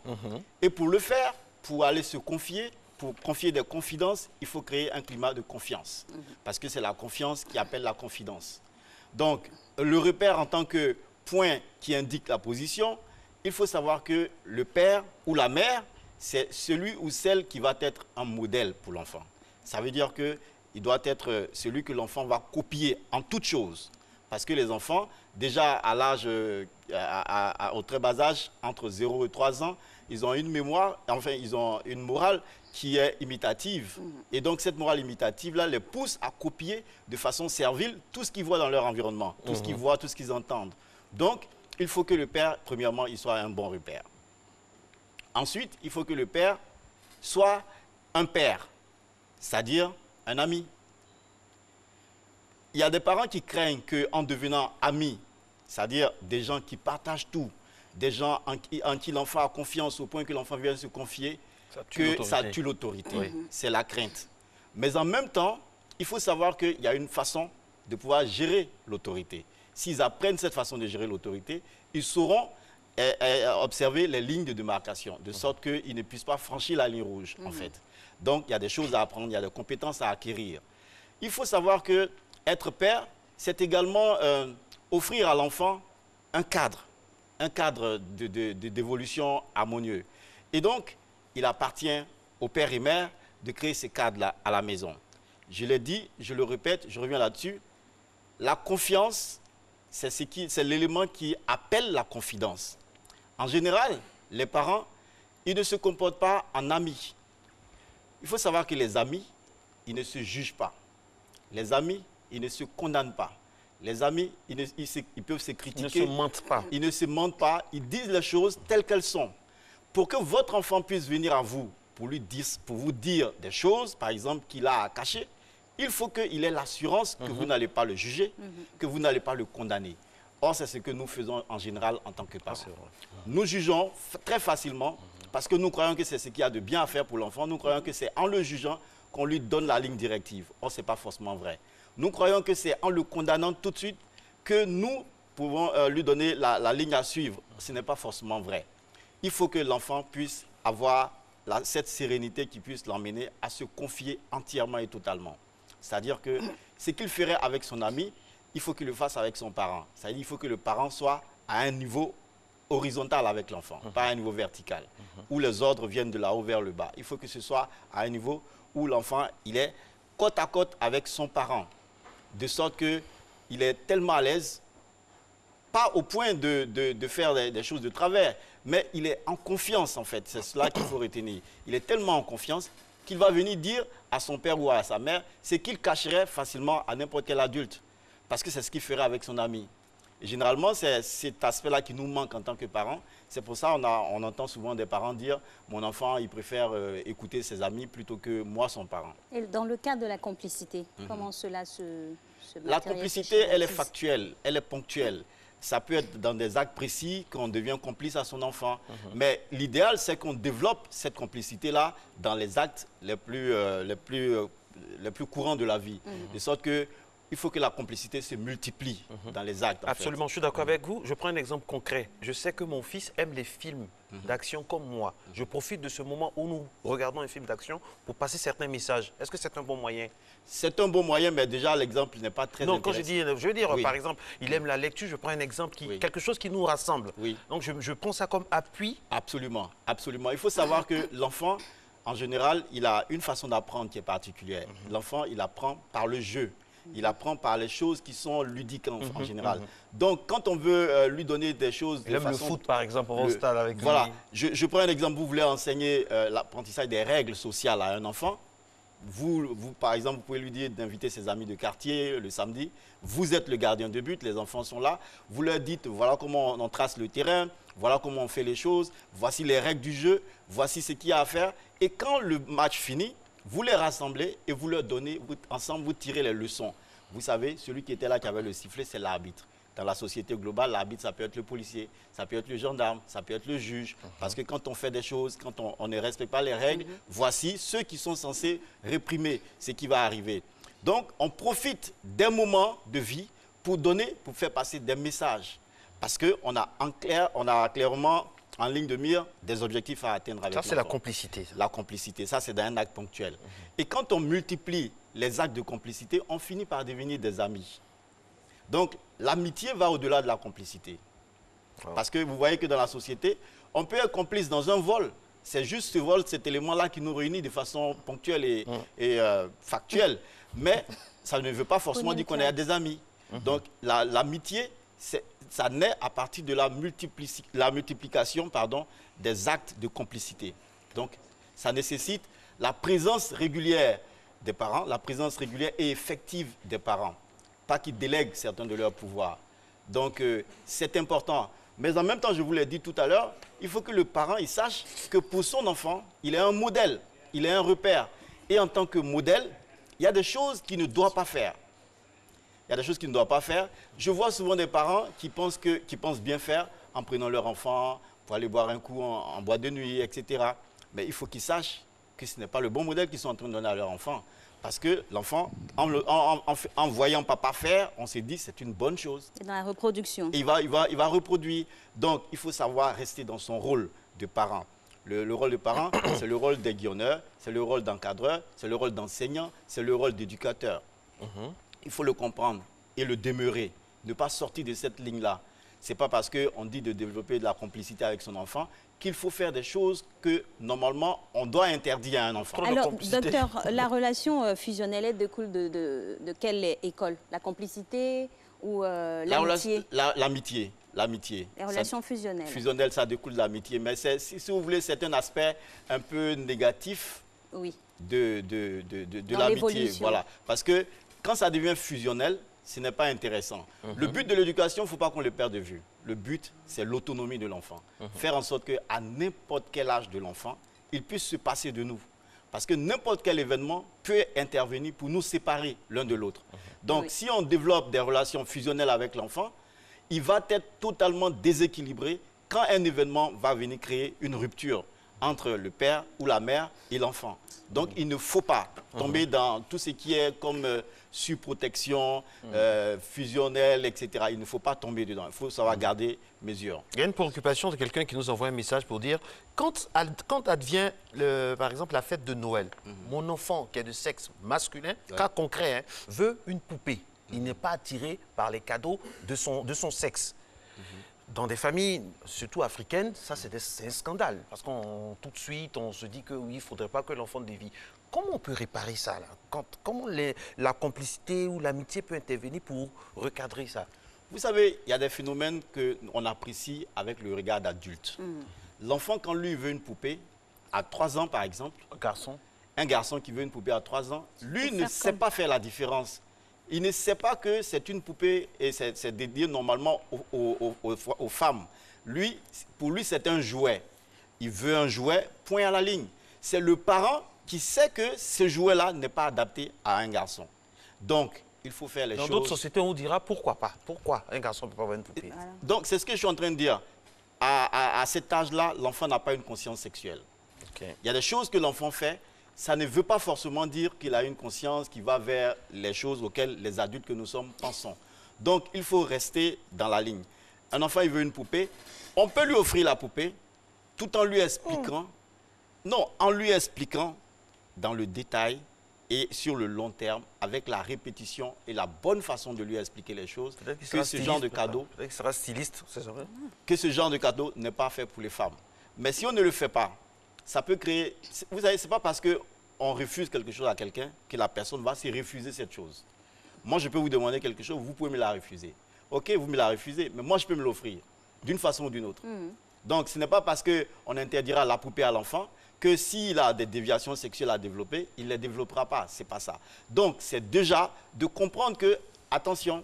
Et pour le faire, pour aller se confier, pour confier des confidences, il faut créer un climat de confiance. Parce que c'est la confiance qui appelle la confidence. Donc, le repère en tant que point qui indique la position, il faut savoir que le père ou la mère, c'est celui ou celle qui va être un modèle pour l'enfant. Ça veut dire qu'il doit être celui que l'enfant va copier en toutes choses. Parce que les enfants, déjà à l'âge, au très bas âge, entre 0 et 3 ans, ils ont une mémoire, enfin ils ont une morale qui est imitative. Et donc cette morale imitative-là les pousse à copier de façon servile tout ce qu'ils voient dans leur environnement, tout ce qu'ils voient, tout ce qu'ils entendent. Donc il faut que le père, premièrement, il soit un bon repère. Ensuite, il faut que le père soit un père, c'est-à-dire un ami. Il y a des parents qui craignent qu'en devenant amis, c'est-à-dire des gens qui partagent tout, des gens en qui l'enfant a confiance au point que l'enfant vient se confier, que ça tue l'autorité. C'est la crainte. Mais en même temps, il faut savoir qu'il y a une façon de pouvoir gérer l'autorité. S'ils apprennent cette façon de gérer l'autorité, ils sauront observer les lignes de démarcation, de sorte qu'ils ne puissent pas franchir la ligne rouge, en fait. Donc, il y a des choses à apprendre, il y a des compétences à acquérir. Il faut savoir que être père, c'est également offrir à l'enfant un cadre d'évolution harmonieux. Et donc, il appartient aux pères et mères de créer ces cadres-là à la maison. Je l'ai dit, je le répète, je reviens là-dessus. La confiance, c'est l'élément qui appelle la confidence. En général, les parents, ils ne se comportent pas en amis. Il faut savoir que les amis, ils ne se jugent pas. Les amis, ils ne se condamnent pas. Les amis, ils peuvent se critiquer. Ils ne se mentent pas. Ils ne se mentent pas. Ils disent les choses telles qu'elles sont. Pour que votre enfant puisse venir à vous pour vous dire des choses, par exemple, qu'il a à cacher, il faut qu'il ait l'assurance que vous n'allez pas le juger, que vous n'allez pas le condamner. Or, c'est ce que nous faisons en général en tant que parents. Nous jugeons très facilement parce que nous croyons que c'est ce qu'il y a de bien à faire pour l'enfant. Nous croyons que c'est en le jugeant qu'on lui donne la ligne directive. Or, ce n'est pas forcément vrai. Nous croyons que c'est en le condamnant tout de suite que nous pouvons lui donner la ligne à suivre. Ce n'est pas forcément vrai. Il faut que l'enfant puisse avoir cette sérénité qui puisse l'emmener à se confier entièrement et totalement. C'est-à-dire que ce qu'il ferait avec son ami, il faut qu'il le fasse avec son parent. C'est-à-dire qu'il faut que le parent soit à un niveau horizontal avec l'enfant, pas à un niveau vertical, où les ordres viennent de là-haut vers le bas. Il faut que ce soit à un niveau où l'enfant il est côte à côte avec son parent, de sorte qu'il est tellement à l'aise, pas au point de faire des choses de travers, mais il est en confiance en fait, c'est cela qu'il faut retenir. Il est tellement en confiance qu'il va venir dire à son père ou à sa mère ce qu'il cacherait facilement à n'importe quel adulte, parce que c'est ce qu'il ferait avec son ami. Et généralement, c'est cet aspect-là qui nous manque en tant que parents. C'est pour ça qu'on entend souvent des parents dire « mon enfant, il préfère écouter ses amis plutôt que moi, son parent ». Et dans le cadre de la complicité, comment cela se matérialise? La complicité, elle est factuelle, elle est ponctuelle. Ça peut être dans des actes précis qu'on devient complice à son enfant. Mais l'idéal, c'est qu'on développe cette complicité-là dans les actes les plus courants de la vie. De sorte que il faut que la complicité se multiplie dans les actes. Absolument, je suis d'accord avec vous. Je prends un exemple concret. Je sais que mon fils aime les films d'action comme moi. Je profite de ce moment où nous regardons un film d'action pour passer certains messages. Est-ce que c'est un bon moyen? C'est un bon moyen, mais déjà l'exemple n'est pas très intéressant. Non, quand je veux dire, par exemple, il aime la lecture, je prends un exemple, quelque chose qui nous rassemble. Donc je prends ça comme appui. Absolument, absolument. Il faut savoir que l'enfant, en général, il a une façon d'apprendre qui est particulière. L'enfant, il apprend par le jeu. Il apprend par les choses qui sont ludiques en général. Donc, quand on veut lui donner des choses il aime le foot, par exemple, on va au stade avec lui. Voilà. Je prends un exemple. Vous voulez enseigner l'apprentissage des règles sociales à un enfant. Vous, par exemple, vous pouvez lui dire d'inviter ses amis de quartier le samedi. Vous êtes le gardien de but, les enfants sont là. Vous leur dites, voilà comment on trace le terrain, voilà comment on fait les choses, voici les règles du jeu, voici ce qu'il y a à faire. Et quand le match finit, vous les rassemblez et vous leur donnez, ensemble, vous tirez les leçons. Vous savez, celui qui était là, qui avait le sifflet, c'est l'arbitre. Dans la société globale, l'arbitre, ça peut être le policier, ça peut être le gendarme, ça peut être le juge. Parce que quand on fait des choses, quand on ne respecte pas les règles, voici ceux qui sont censés réprimer ce qui va arriver. Donc, on profite des moments de vie pour donner, pour faire passer des messages. Parce qu'on a clairement en ligne de mire des objectifs à atteindre avec ça, c'est la complicité. La complicité, ça, c'est un acte ponctuel. Et quand on multiplie les actes de complicité, on finit par devenir des amis. Donc, l'amitié va au-delà de la complicité. Parce que vous voyez que dans la société, on peut être complice dans un vol. C'est juste ce vol, cet élément-là qui nous réunit de façon ponctuelle et factuelle. Mais ça ne veut pas forcément dire qu'on est des amis. Donc, l'amitié, ça naît à partir de la multiplication des actes de complicité. Donc, ça nécessite la présence régulière des parents, la présence régulière et effective des parents. Pas qu'ils délèguent certains de leurs pouvoirs. Donc, c'est important. Mais en même temps, je vous l'ai dit tout à l'heure, il faut que le parent il sache que pour son enfant, il est un modèle, il est un repère. Et en tant que modèle, il y a des choses qu'il ne doit pas faire. Il y a des choses qu'il ne doit pas faire. Je vois souvent des parents qui pensent bien faire en prenant leur enfant pour aller boire un coup en boîte de nuit, etc. Mais il faut qu'ils sachent que ce n'est pas le bon modèle qu'ils sont en train de donner à leur enfant. Parce que l'enfant, en voyant papa faire, on s'est dit c'est une bonne chose. C'est dans la reproduction. Et il va reproduire. Donc, il faut savoir rester dans son rôle de parent. Le rôle de parent, c'est le rôle d'aiguillonneur, c'est le rôle d'encadreur, c'est le rôle d'enseignant, c'est le rôle d'éducateur. Il faut le comprendre et le demeurer, ne pas sortir de cette ligne-là. Ce n'est pas parce qu'on dit de développer de la complicité avec son enfant qu'il faut faire des choses que, normalement, on doit interdire à un enfant. Alors, docteur, la relation fusionnelle découle de quelle école? La complicité ou l'amitié? L'amitié. L'amitié. Les relations fusionnelles. Fusionnelles, ça découle de l'amitié. Mais si vous voulez, c'est un aspect un peu négatif de l'amitié. Voilà. Parce que quand ça devient fusionnel, ce n'est pas intéressant. Le but de l'éducation, il ne faut pas qu'on le perde de vue. Le but, c'est l'autonomie de l'enfant. Faire en sorte qu'à n'importe quel âge de l'enfant, il puisse se passer de nous. Parce que n'importe quel événement peut intervenir pour nous séparer l'un de l'autre. Donc, si on développe des relations fusionnelles avec l'enfant, il va être totalement déséquilibré quand un événement va venir créer une rupture entre le père ou la mère et l'enfant. Donc, il ne faut pas tomber dans tout ce qui est comme surprotection, fusionnelle, etc. Il ne faut pas tomber dedans. Il faut savoir garder mesure. Il y a une préoccupation de quelqu'un qui nous envoie un message pour dire quand advient, par exemple, la fête de Noël, mon enfant qui est de sexe masculin, cas concret, veut une poupée. Il n'est pas attiré par les cadeaux de son sexe. Dans des familles, surtout africaines, ça c'est un scandale. Parce qu'on tout de suite, on se dit que oui, il ne faudrait pas que l'enfant dévie. Comment on peut réparer ça là? Comment la complicité ou l'amitié peut intervenir pour recadrer ça? Vous savez, il y a des phénomènes qu'on apprécie avec le regard d'adulte. L'enfant, quand lui veut une poupée, à 3 ans par exemple, un garçon qui veut une poupée à 3 ans, lui ne sait pas faire la différence. Il ne sait pas que c'est une poupée et c'est dédié normalement aux femmes. Pour lui, c'est un jouet. Il veut un jouet, point à la ligne. C'est le parent qui sait que ce jouet-là n'est pas adapté à un garçon. Donc, il faut faire les choses... Dans d'autres sociétés, on dira pourquoi pas. Pourquoi un garçon ne peut pas avoir une poupée? Donc, c'est ce que je suis en train de dire. À cet âge-là, l'enfant n'a pas une conscience sexuelle. Il y a des choses que l'enfant fait. ça ne veut pas forcément dire qu'il a une conscience qui va vers les choses auxquelles les adultes que nous sommes pensons. Donc, il faut rester dans la ligne. Un enfant, il veut une poupée. On peut lui offrir la poupée tout en lui expliquant, non, en lui expliquant dans le détail et sur le long terme, avec la répétition et la bonne façon de lui expliquer les choses, que ce genre de cadeau, peut-être qu'il sera styliste, c'est vrai. Que ce genre de cadeau n'est pas fait pour les femmes. Mais si on ne le fait pas, ça peut créer... Vous savez, ce n'est pas parce qu'on refuse quelque chose à quelqu'un que la personne va se refuser cette chose. Moi, je peux vous demander quelque chose, vous pouvez me la refuser. Ok, vous me la refusez, mais moi, je peux me l'offrir, d'une façon ou d'une autre. Donc, ce n'est pas parce qu'on interdira la poupée à l'enfant que s'il a des déviations sexuelles à développer, il ne les développera pas. Ce n'est pas ça. Donc, c'est déjà de comprendre que, attention,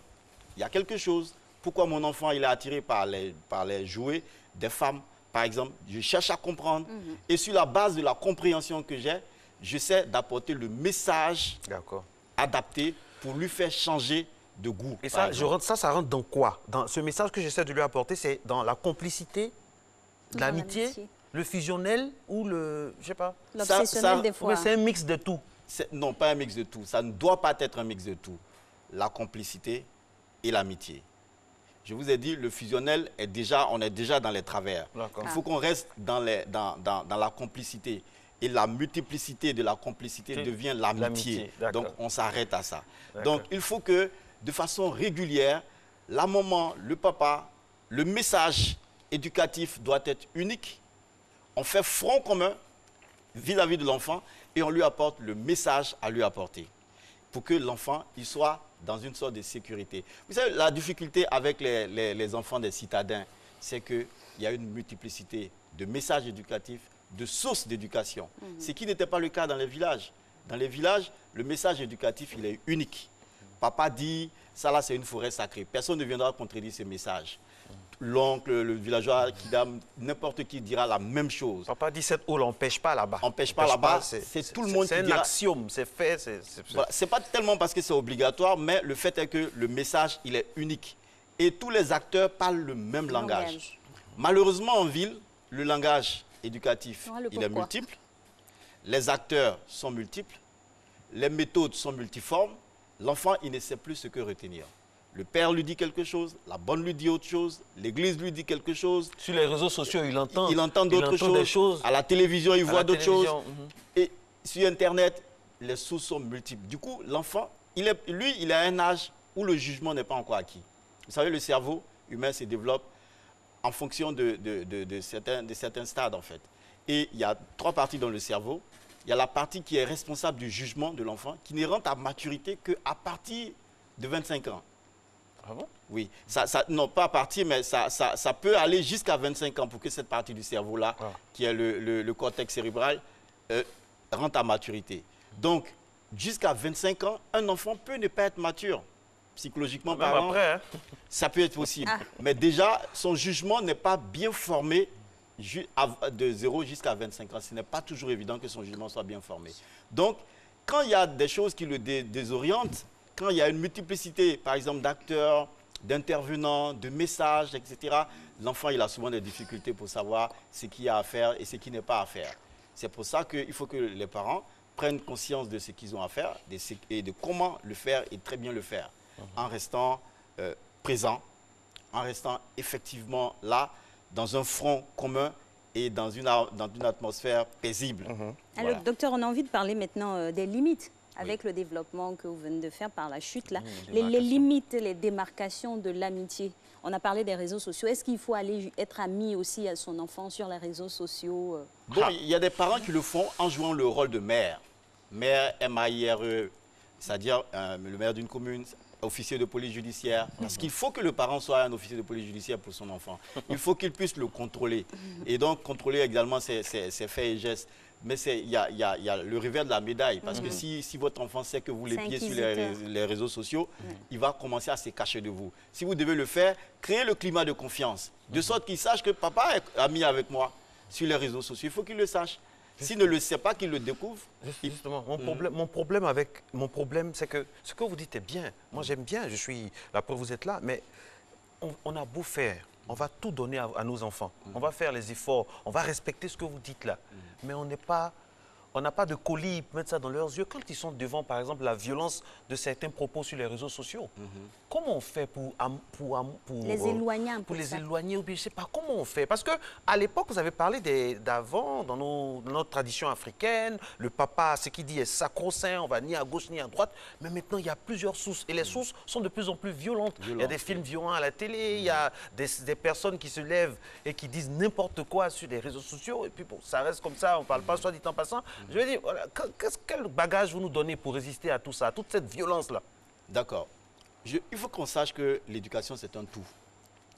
il y a quelque chose. Pourquoi mon enfant il est attiré par les jouets des femmes, par exemple? Je cherche à comprendre. Et sur la base de la compréhension que j'ai, j'essaie d'apporter le message adapté pour lui faire changer de goût. Et ça, ça rentre dans quoi? Dans ce message que j'essaie de lui apporter, c'est dans la complicité, l'amitié, le fusionnel ou le, je sais pas. L'obsessionnel des fois. C'est un mix de tout. Non, pas un mix de tout. Ça ne doit pas être un mix de tout. La complicité et l'amitié. Je vous ai dit, le fusionnel, on est déjà dans les travers. Il faut qu'on reste dans la complicité. Et la multiplicité de la complicité devient l'amitié. Donc, on s'arrête à ça. Donc, il faut que, de façon régulière, la maman, le papa, le message éducatif doit être unique. On fait front commun vis-à-vis de l'enfant et on lui apporte le message à lui apporter pour que l'enfant il soit dans une sorte de sécurité. Vous savez, la difficulté avec les enfants des citadins, c'est qu'il y a une multiplicité de messages éducatifs, de sources d'éducation. Ce qui n'était pas le cas dans les villages. Dans les villages, le message éducatif, il est unique. Papa dit, ça là c'est une forêt sacrée. Personne ne viendra contredire ce message. L'oncle, le villageois, n'importe qui dira la même chose. Papa dit cette eau, on n'empêche pas là-bas. On n'empêche pas là-bas, c'est tout le monde qui dira. C'est un axiome, c'est fait. Voilà, c'est pas tellement parce que c'est obligatoire, mais le fait est que le message, il est unique. Et tous les acteurs parlent le même langage. Malheureusement, en ville, le langage éducatif, il est multiple. Les acteurs sont multiples. Les méthodes sont multiformes. L'enfant, il ne sait plus ce que retenir. Le père lui dit quelque chose, la bonne lui dit autre chose, l'église lui dit quelque chose. Sur les réseaux sociaux, il entend d'autres choses. À la télévision, il voit d'autres choses. Et sur Internet, les sources sont multiples. Du coup, l'enfant, il a un âge où le jugement n'est pas encore acquis. Vous savez, le cerveau humain se développe en fonction de certains stades, en fait. Et il y a 3 parties dans le cerveau. Il y a la partie qui est responsable du jugement de l'enfant, qui ne rentre à maturité qu'à partir de 25 ans. Ah bon? Oui, non pas à partir, mais ça peut aller jusqu'à 25 ans pour que cette partie du cerveau-là, qui est le cortex cérébral, rentre à maturité. Donc, jusqu'à 25 ans, un enfant peut ne pas être mature. Psychologiquement parlant, après, ça peut être possible. Mais déjà, son jugement n'est pas bien formé de 0 jusqu'à 25 ans. Ce n'est pas toujours évident que son jugement soit bien formé. Donc, quand il y a des choses qui le désorientent, quand il y a une multiplicité, par exemple, d'acteurs, d'intervenants, de messages, etc., l'enfant, il a souvent des difficultés pour savoir ce qu'il y a à faire et ce qui n'est pas à faire. C'est pour ça qu'il faut que les parents prennent conscience de ce qu'ils ont à faire et de comment le faire et très bien le faire, en restant présent, en restant effectivement là, dans un front commun et dans une atmosphère paisible. Alors, Voilà. docteur, on a envie de parler maintenant des limites. Avec le développement que vous venez de faire par la chute, là, les limites, les démarcations de l'amitié. On a parlé des réseaux sociaux. Est-ce qu'il faut aller être ami aussi à son enfant sur les réseaux sociaux? Bon, il y a des parents qui le font en jouant le rôle de maire. Maire, M-A-I-R-E, c'est-à-dire le maire d'une commune, officier de police judiciaire. Parce qu'il faut que le parent soit un officier de police judiciaire pour son enfant. Il faut qu'il puisse le contrôler. Et donc, contrôler également ses faits et gestes. Mais il y a le revers de la médaille. Parce que si votre enfant sait que vous l'épiez sur les réseaux sociaux, il va commencer à se cacher de vous. Si vous devez le faire, créez le climat de confiance. De sorte qu'il sache que papa est ami avec moi sur les réseaux sociaux. Il faut qu'il le sache. S'il ne le sait pas, qu'il le découvre. Justement, mon problème, c'est que ce que vous dites est bien. Moi, j'aime bien, je suis là pour vous êtes là, mais on a beau faire. On va tout donner à nos enfants. On va faire les efforts. On va respecter ce que vous dites là. Mais on n'est pas on n'a pas de colis pour mettre ça dans leurs yeux quand ils sont devant, par exemple, la violence de certains propos sur les réseaux sociaux. Comment on fait pour les éloigner un peu? Pour les éloigner, ou bien je ne sais pas comment on fait. Parce qu'à l'époque, vous avez parlé d'avant, dans notre tradition africaine, le papa, ce qu'il dit est sacro-saint, on va ni à gauche ni à droite. Mais maintenant, il y a plusieurs sources. Et les sources sont de plus en plus violentes. Il y a des films violents à la télé, il y a des personnes qui se lèvent et qui disent n'importe quoi sur les réseaux sociaux. Et puis bon, ça reste comme ça, on ne parle pas soit dit en passant. Je veux dire, voilà, quel bagage vous nous donnez pour résister à tout ça, à toute cette violence-là? D'accord. Il faut qu'on sache que l'éducation, c'est un tout.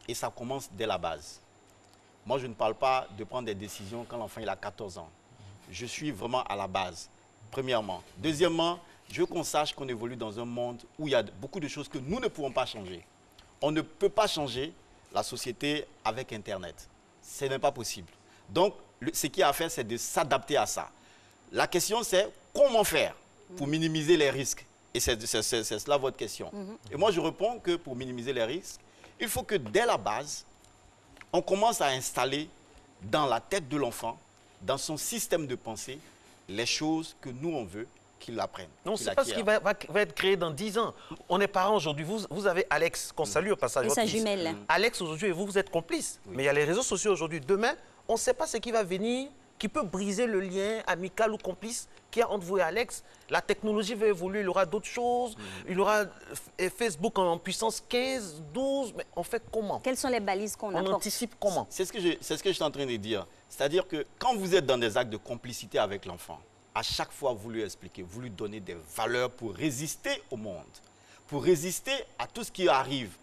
Et ça commence dès la base. Moi, je ne parle pas de prendre des décisions quand l'enfant il a 14 ans. Je suis vraiment à la base, premièrement. Deuxièmement, je veux qu'on sache qu'on évolue dans un monde où il y a beaucoup de choses que nous ne pouvons pas changer. On ne peut pas changer la société avec Internet. Ce n'est pas possible. Donc, ce qu'il y a à faire, c'est de s'adapter à ça. La question, c'est comment faire pour minimiser les risques. Et c'est cela votre question. Et moi, je réponds que pour minimiser les risques, il faut que dès la base, on commence à installer dans la tête de l'enfant, dans son système de pensée, les choses que nous, on veut qu'il apprenne. Non, c'est pas ce qui va être créé dans 10 ans. On est parents aujourd'hui. Vous avez Alex, qu'on salue au passage. Et sa jumelle. Alex, aujourd'hui, et vous êtes complices. Mais il y a les réseaux sociaux aujourd'hui. Demain, on ne sait pas ce qui va venir, qui peut briser le lien amical ou complice qu'il y a entre vous et Alex. La technologie va évoluer, il y aura d'autres choses. Il y aura Facebook en puissance 15, 12. Mais on fait comment? Quelles sont les balises qu'on apporte? On anticipe comment? C'est ce que je suis en train de dire. C'est-à-dire que quand vous êtes dans des actes de complicité avec l'enfant, à chaque fois, vous lui expliquez, vous lui donnez des valeurs pour résister au monde, pour résister à tout ce qui arrive.